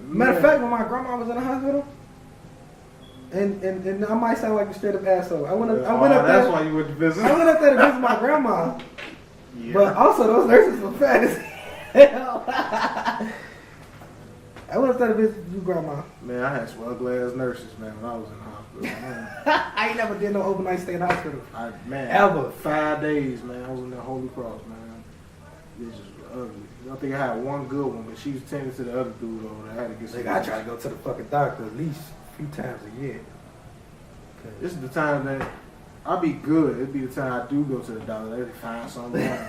Matter of fact, when my grandma was in the hospital, and I might sound like a straight up asshole. I went up there. That's why you went to visit. I went up there to visit my grandma. Yeah. But also, those nurses were fat as hell. I went up there to visit you, grandma. Man, I had some ugly ass nurses, man, when I was in the hospital. I ain't never did no overnight stay in the hospital. Ever. 5 days, man. I was in the Holy Cross, man. This is ugly. I think I had one good one, but she was tending to the other dude over there. I had to get some. I try to go to the fucking doctor at least a few times a year. This is the time that I be good. It'd be the time I do go to the doctor. They find something wrong.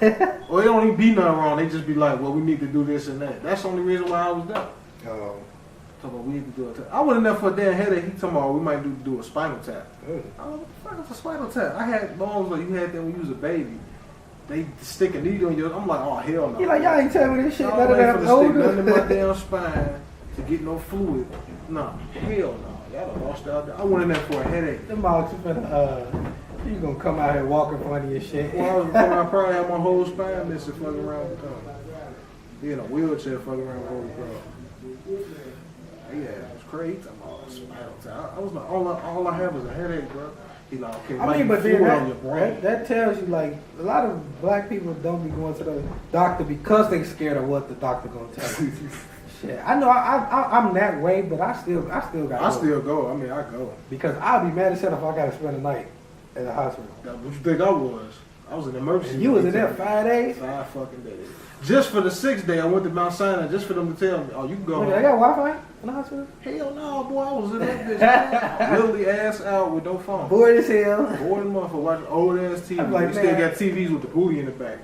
Or it don't even be nothing wrong. They just be like, well, we need to do this and that. That's the only reason why I was there. Oh. Talking about we need to do it. I went in there for a damn headache. He talking about we might do a spinal tap. I was like, what the fuck is a spinal tap? I had bones like you had that when you was a baby. They stick a needle in your. I'm like, oh hell no. You like y'all ain't telling me this shit. Y'all ain't for to stick nothing in my damn spine to get no fluid. No, hell no. Y'all done lost out there. I went in there for a headache. Them all you You gonna come out here walking funny and shit. Well, I probably have my whole spine missing fucking around with them. Be in a wheelchair fucking around with Holy Cross. Yeah, it was crazy. I'm all spinal tap. I was like, all I have is a headache, bro. He like, okay, I mean, but then on your brain. that tells you, like, a lot of black people don't be going to the doctor because they scared of what the doctor gonna tell you. Shit, I know I'm that way, but I still got. I still go. I mean, I go because I'll be mad as hell if I gotta spend a night at the hospital. What you think I was? I was in emergency. And you was in there 5 days? 5 fucking days. Just for the 6th day, I went to Mount Sinai just for them to tell me, oh, you can go. Wait, I got Wi-Fi in the hospital? Hell no, boy, I was in that bitch. Literally ass out with no phone. Bored as hell. Bored as motherfucker watching old ass TV. Like, we still got TVs with the booty in the back.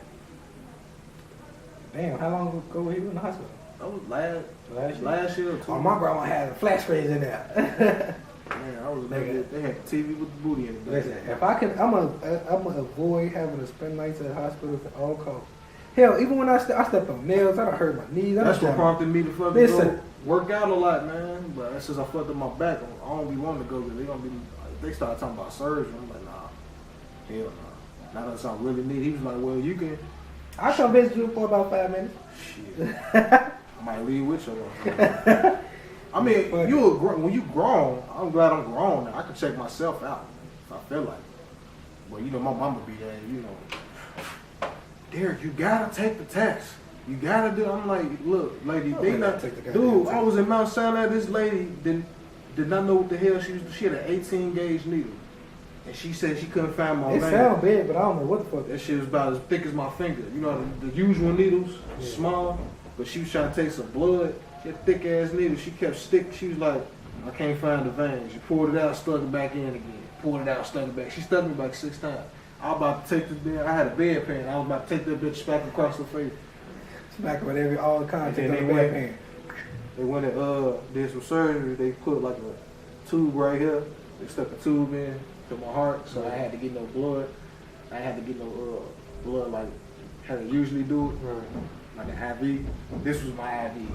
Damn, how long ago were you in the hospital? That was last year or 2. Oh, my grandma had flat screens in there. Man, I was in there. They had the TV with the booty in the back. Listen, if I can, I'm gonna avoid having to spend nights at the hospital at all costs. Hell, even when I step on nails, I done hurt my knees. That's what prompted me to fucking go work out a lot, man. But since I fucked up my back, I don't be wanting to go because they started talking about surgery. I'm like, nah, hell nah. Now that's what I really need. He was like, well, you can. I'll come visit you for about 5 minutes. Shit. I might leave with you. I mean, when you grown, I'm glad I'm grown now. I can check myself out if I feel like it. Well, you know, my mama be there, you know. Derrick, you gotta take the test. You gotta do. I'm like, look, lady, they not. Dude, I was in Mount Sinai. This lady did not know what the hell she was. She had an 18 gauge needle, and she said she couldn't find my vein. It sound big, but I don't know what the fuck. That shit was about as thick as my finger. You know, the usual needles, small, but she was trying to take some blood. She had thick ass needle. She kept sticking. She was like, I can't find the vein. She pulled it out, stuck it back in again. Pulled it out, stuck it back. She stuck me like 6 times. I was about to take this bitch. I had a bedpan. I was about to take that bitch back across the face. Smack with all the content on the bedpan. They went and did some surgery. They put like a tube right here. They stuck a tube in to my heart, so I had to get no blood. I had to get no blood like how they usually do it, like an IV. This was my IV.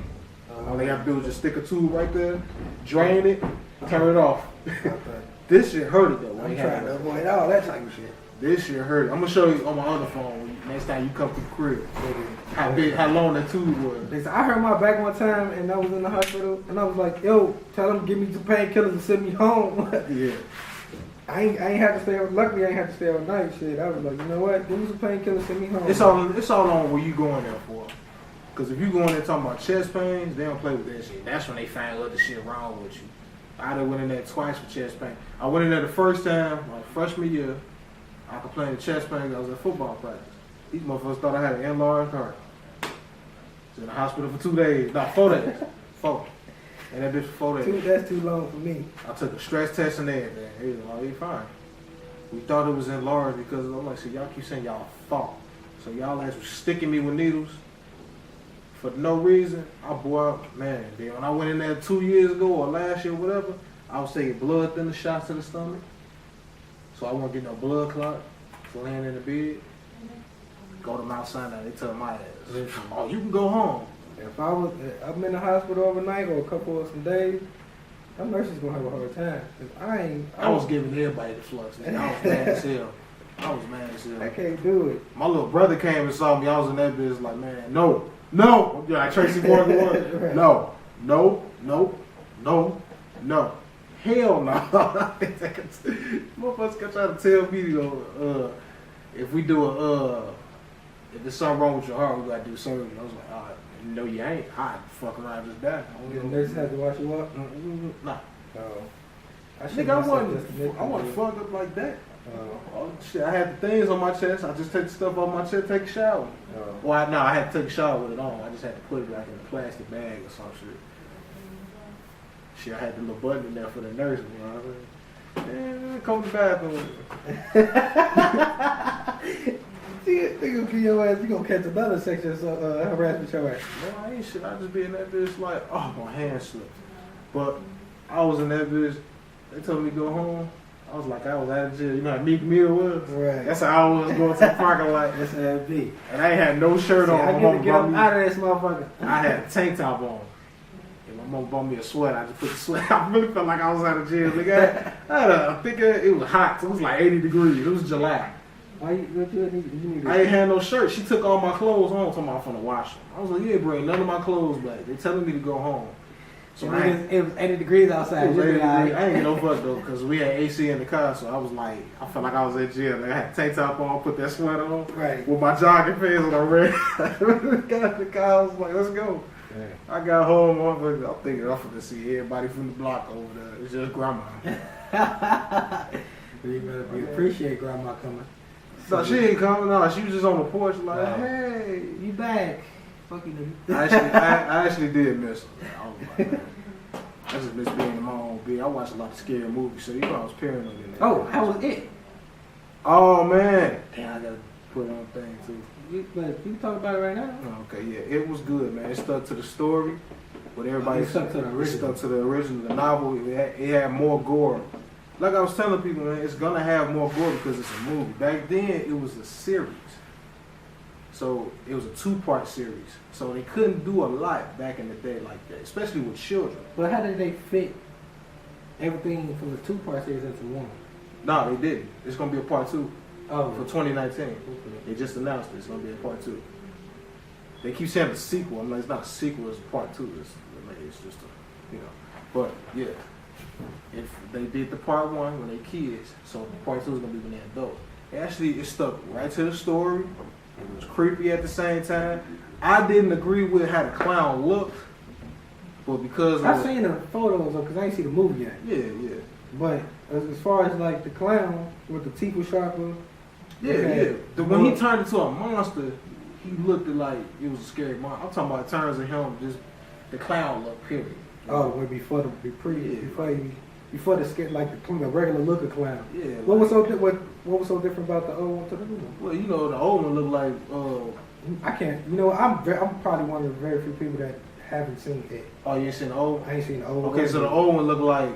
All they have to do is just stick a tube right there, drain it, turn it off. This shit hurted though. I'm trying to avoid all that type of shit. This shit hurt. I'm gonna show you on my other phone next time you come to the crib. How long that tube was. I hurt my back one time and I was in the hospital and I was like, yo, tell them to give me some painkillers and send me home. Yeah. I ain't had to stay. Luckily, I ain't had to stay all night. Shit, I was like, you know what? Give me some painkillers, send me home. It's all on what you going there for. Because if you going there talking about chest pains, they don't play with that shit. That's when they find other shit wrong with you. I done went in there twice for chest pain. I went in there the first time, my freshman year. I complained of chest pain. I was at football practice. These motherfuckers thought I had an enlarged heart. I was in the hospital for 2 days. Not 4 days. 4. And that bitch for 4 days. That's too long for me. I took a stress test and everything. He was like, you fine. We thought it was enlarged because I'm like, so y'all keep saying y'all thought. So y'all ass was sticking me with needles for no reason. I bought, man, then when I went in there 2 years ago or last year or whatever, I was taking blood thinner shots to the stomach. So I won't get no blood clot for laying in the bed. Go to Mount Sinai, they tell my ass, oh, you can go home. If I'm in the hospital overnight or a couple of some days, them nurses gonna have a hard time. I was giving everybody the flux, man. I was mad as hell. I can't do it. My little brother came and saw me. I was in that bitch like, man, no. Yeah, like Tracy Morgan was. Right. No. Hell no. Motherfuckers can try to tell me, if we do if there's something wrong with your heart, we gotta do surgery. I was like, all right, no, you ain't. I'd fuck around just die. The nurse had to wash you up? Nah. I wasn't fucked up like that. Oh, shit, I had the things on my chest. I just take the stuff off my chest, take a shower. Well, I had to take a shower with it on. I just had to put it like in a plastic bag or some shit. Shit, I had the little button in there for the nurse. You know what I mean? Man, come to the bathroom. They gonna kill your ass. You gonna catch another section of harassment your ass. No, I ain't shit. I just be in that bitch like, oh, my hand slipped. But I was in that bitch. They told me to go home. I was like, I was out of jail. You know how Meek Mill was? Right. That's how I was going to the parking lot. That's how it be. And I ain't had no shirt on. I get to get up out of this motherfucker. I had a tank top on. And my mom bought me a sweater. I just put the sweater. I really felt like I was out of jail. Nigga, I think it was hot. So it was like 80 degrees. It was July. Why you need I ain't had no shirt. She took all my clothes home. Told me I'm finna wash them. I was like, you ain't bring none of my clothes back. They telling me to go home. So it was 80 degrees outside. It was 80 degrees. I ain't get no fuck though, because we had AC in the car. So I was like, I felt like I was in jail. Like, I had tank top on, put that sweater on, right, with my jogging pants and I ran. Got in the car. I was like, let's go. Yeah. I got home. I'm thinking I'm finna see everybody from the block over there. It's just grandma. You better appreciate grandma coming. No, she ain't coming. No, she was just on the porch like, no. Hey, you back? Fuck you, nigga. I actually did miss her. I was like, man, I just miss being in my own bed. I watched a lot of scary movies, so you know I was paranoid in that. Oh, how was it? Oh man, damn, I gotta put it on thing too. But you can talk about it right now. Okay, yeah, it was good, man. It stuck to the story. But everybody stuck to the original. Stuck to the original. The novel, it had more gore. Like I was telling people, man, it's gonna have more gore because it's a movie. Back then, it was a series. So it was a 2-part series. So they couldn't do a lot back in the day like that, especially with children. But how did they fit everything from the 2-part series into one? No, they didn't. It's gonna be a part 2 for 2019. Okay. They just announced it. It's gonna be a part 2. They keep saying a sequel. I'm like, it's not a sequel. It's a part 2. It's just a, you know. But yeah. If they did the part 1 when they kids, so part 2 is gonna be when they're adults. It stuck right to the story. It was creepy at the same time. I didn't agree with how the clown looked, but because I seen the photos because I ain't see the movie yet. Yeah. But as far as like the clown with the teeth was sharper. Yeah. When he turned into a monster, he looked like it was a scary monster. I'm talking about in terms of him, just the clown look. Period. Oh, well, before the skit, like the regular look of clown. Yeah. What was so different about the old one to the new one? Well, you know, the old one looked like. I can't. You know, I'm probably one of the very few people that haven't seen it. Oh, you ain't seen the old? I ain't seen the old one. Okay, so the old one looked like.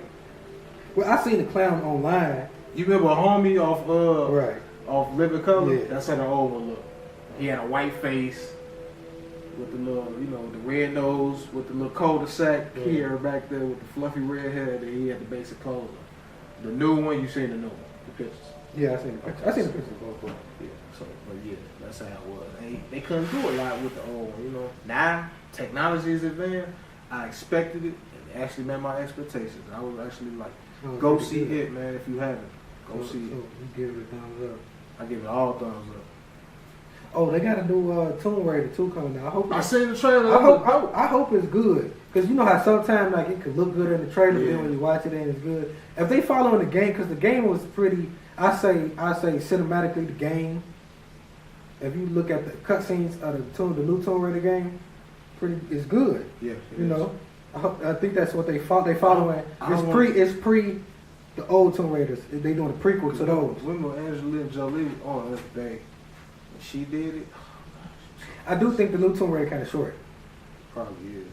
Well, I seen the clown online. You remember a homie off Living Color? Yeah. That's how the old one looked. He had a white face with the little, the red nose with the little cul-de-sac here back there with the fluffy red hair that he had the basic clothes on. The new one, you seen the new one, the pictures. Yeah, I seen the pictures. I seen the pictures of both. Yeah, but yeah, that's how it was. They couldn't do a lot with the old one, Now, technology is advanced. I expected it, and it actually met my expectations. I was actually like, go see it, man, if you haven't. Go see it. You give it a thumbs up. I give it all thumbs up. Oh, they got a new Tomb Raider 2 coming out. I seen the trailer. I hope it's good. Because you know how sometimes like it could look good in the trailer, but then when you watch it and it's good. If they following the game, because the game was pretty, I say cinematically the game. If you look at the cutscenes of the new Tomb Raider game, it's good. Yeah. I think that's what they following. It's pre the old Tomb Raiders. They doing a prequel to those. Remember Angelina Jolie on this day. She did it. I do think the new Tomb Raider kind of short. Probably is.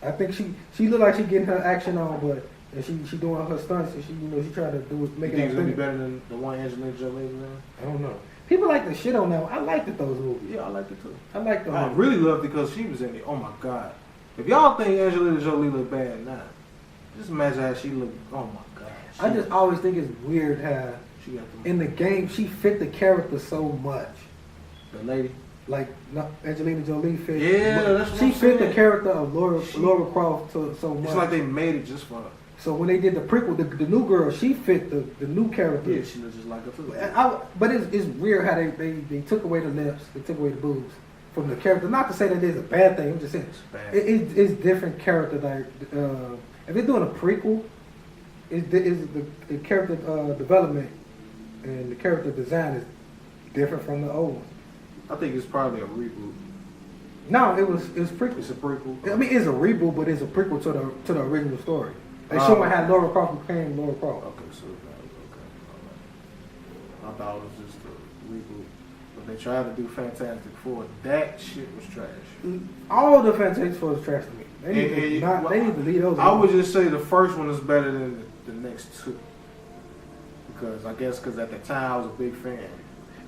I think she look like she getting her action on, but she doing her stunts and she trying to do make it. You think it's gonna be better than the one Angelina Jolie was in? I don't know. People like the shit on that one. I liked those movies. Yeah, I liked it too. I really loved it because she was in it. Oh my god! If y'all think Angelina Jolie look bad now, just imagine how she looked. Oh my god! I just always think it's weird how in the game she fit the character so much. The lady, like Angelina Jolie fit. Yeah, that's what she I'm fit saying. The character of Laura Croft so much. It's like they made it just for her. So when they did the prequel, the new girl, she fit the new character. Yeah, she looks just like her too. But it's weird how they took away the lips, they took away the boobs from the character. Not to say that it's a bad thing. I'm just saying it's different character. Like if they're doing a prequel, is the character development and the character design is different from the old one. I think it's probably a reboot. No, it's prequel. It's a prequel. I mean, it's a reboot, but it's a prequel to the original story. They showing how Laura Croft became Laura Croft. Okay, so I thought it was just a reboot, but they tried to do Fantastic Four. That shit was trash. All the Fantastic Four is trash to me. They need to leave those. I would just say the first one is better than the next two, because at the time I was a big fan.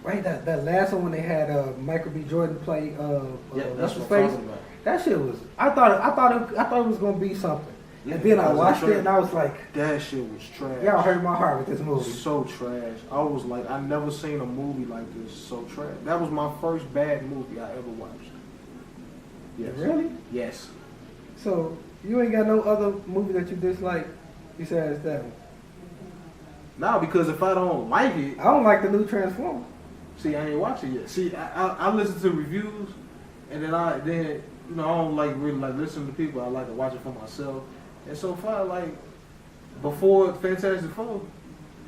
Right, that last one when they had Michael B. Jordan play that's what I'm talking about. That shit was. I thought it was gonna be something. Yeah, and then I watched trash. it and I was like, that shit was trash. y'all hurt my heart with this movie. So trash. I was like, I never seen a movie like this. So trash. That was my first bad movie I ever watched. Yes. Really? Yes. So you ain't got no other movie that you dislike besides that one? Nah, because if I don't like it, I don't like the new Transformer. see, I ain't watched it yet. See, I listen to reviews, and then I don't like really like listen to people. I like to watch it for myself. And so far, like before Fantastic Four,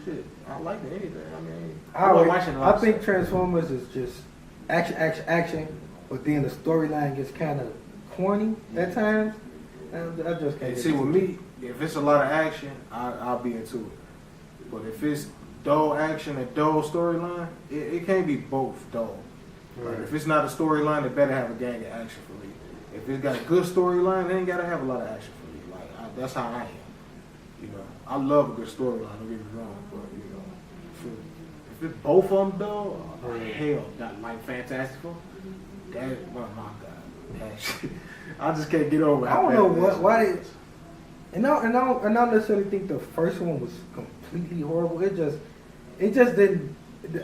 shit, I liked it anything. I mean, I'm not watching a lot I think of stuff. Transformers is just action, but then the storyline gets kind of corny at times. I just can't. And see, with me, if it's a lot of action, I'll be into it. But if it's dull action and dull storyline, it can't be both dull. Right. Like, if it's not a storyline, it better have a gang of action for me. If it's got a good storyline, it ain't gotta have a lot of action for me. Like that's how I am. You know, I love a good storyline. Don't get me wrong, but you know, if it's both of them dull, hell, not like Fantastic Four. That, oh my God, that shit. I just can't get over it. I don't know why they. And I don't necessarily think the first one was completely horrible. It just didn't.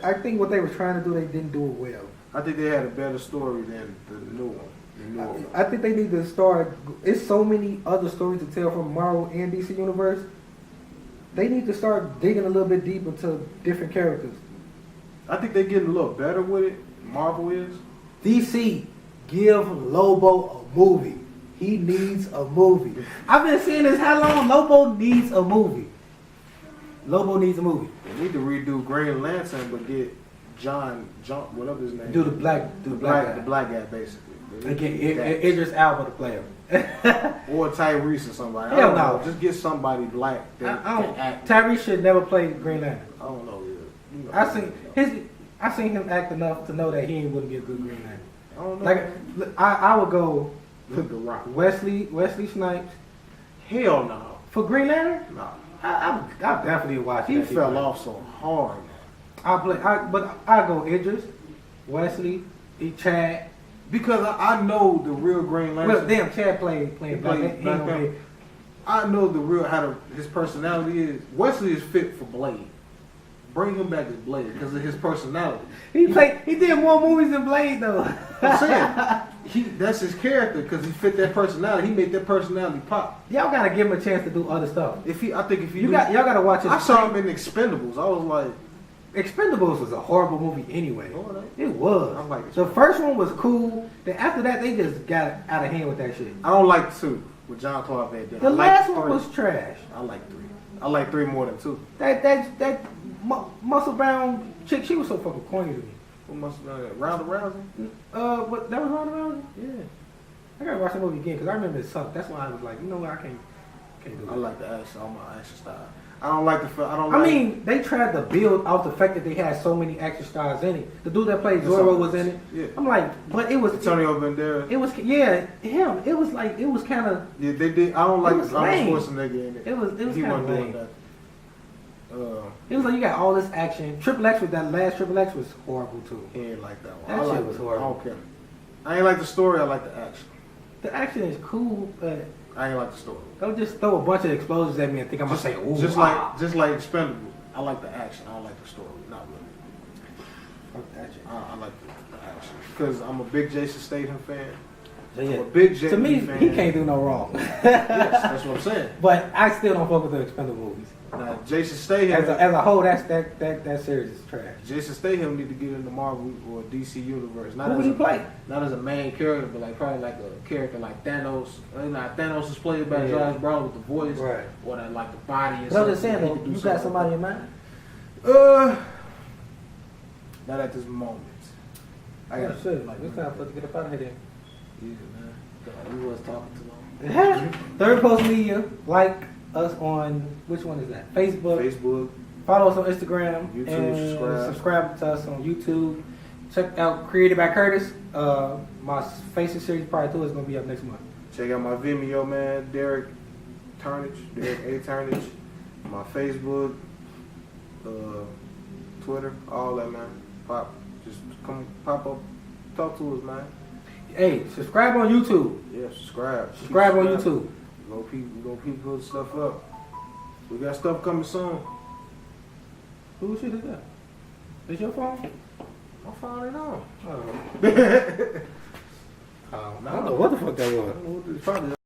I think what they were trying to do, they didn't do it well. I think they had a better story than the new one. I think they need to start. It's so many other stories to tell from Marvel and DC Universe. They need to start digging a little bit deep into different characters. I think they're getting a little better with it. Marvel is. DC, give Lobo a movie. He needs a movie. I've been saying this how long? Lobo needs a movie. Lobo needs a movie. They need to redo Green Lantern, but get John, whatever his name. Do the black guy basically. Again, Idris Elba to play him. Or Tyrese or somebody. Hell I don't no. know. Just get somebody black that can act. Tyrese should never play Green Lantern. I don't know. You know, I seen him act enough to know that he wouldn't be a good Green Lantern. I don't know. Like I would go The Rock. Wesley Snipes Hell no. for Green Lantern. No. I definitely watch. He fell off so hard. But I go Idris, Wesley, Chad. Because I know the real Green Lantern. Well, damn, Chad playing Black Panther. I know the real his personality is. Wesley is fit for Blade. Bring him back as Blade because of his personality. He did more movies than Blade though. I'm saying that's his character because he fit that personality. He made that personality pop. Y'all gotta give him a chance to do other stuff. Y'all gotta watch it. I saw him in Expendables. I was like, Expendables was a horrible movie anyway. It was. I like it. The first one was cool. Then after that, they just got out of hand with that shit. I don't like 2 with John Claude Van Damme. The last one was trash. I like 3. I like 3 more than 2. That muscle bound chick, she was so fucking corny to me. What must Ronda Rousey? What that was Ronda Rousey? Yeah. I gotta watch the movie again because I remember it sucked. That's why I was like, you know what, I can't do it. I like the action. I'm my action style. I don't like the. I mean, they tried to build off the fact that they had so many action stars in it. The dude that played Zorro was in it. Yeah. I'm like, but it was Antonio Banderas. It was him. It was like it was kind of. Yeah, they did. I don't like Arnold Schwarzenegger in it. It was he kind wasn't of doing lame. that. It was like you got all this action. Triple X with that last Triple X was horrible too. He ain't like that one. That shit was horrible. I don't care. I ain't like the story. I like the action. The action is cool, but I ain't like the story. don't just throw a bunch of explosions at me and think I'm gonna say, "Ooh, just wow." like Expendable. I like the action. I don't like the story. Not really. Fuck that shit. I like the action because I'm a big Jason Statham fan. So, I'm a big Jason to me, fan. he can't do no wrong. Yes, that's what I'm saying. But I still don't fuck with the Expendable movies. Now, Jason Statham. As a whole, that series is trash. Jason Statham need to get in the Marvel or DC universe. Who would he play? Not as a main character, but like probably like a character like Thanos. Like Thanos is played by Josh Brolin with the voice, right? Or that like the body. And but I'm just saying though, you got somebody in mind? Not at this moment. I got shit. Like it's time for us to get up out of here. Then. Yeah, man. God, we was talking too long. Third Post Media, like us on which one is that? Facebook. Follow us on Instagram. YouTube, and subscribe to us on YouTube. Check out Created by Curtis. My Faces series part 2 is gonna be up next month. Check out my Vimeo, man. Derrick A. Turnage. My Facebook, Twitter, all that, man. Pop up, talk to us, man. Hey, subscribe on YouTube. Yeah, subscribe. Subscribe on YouTube. We gonna keep putting stuff up. We got stuff coming soon. Who shit is that? Is your phone? My phone ain't on. I don't know what the fuck that was. It's probably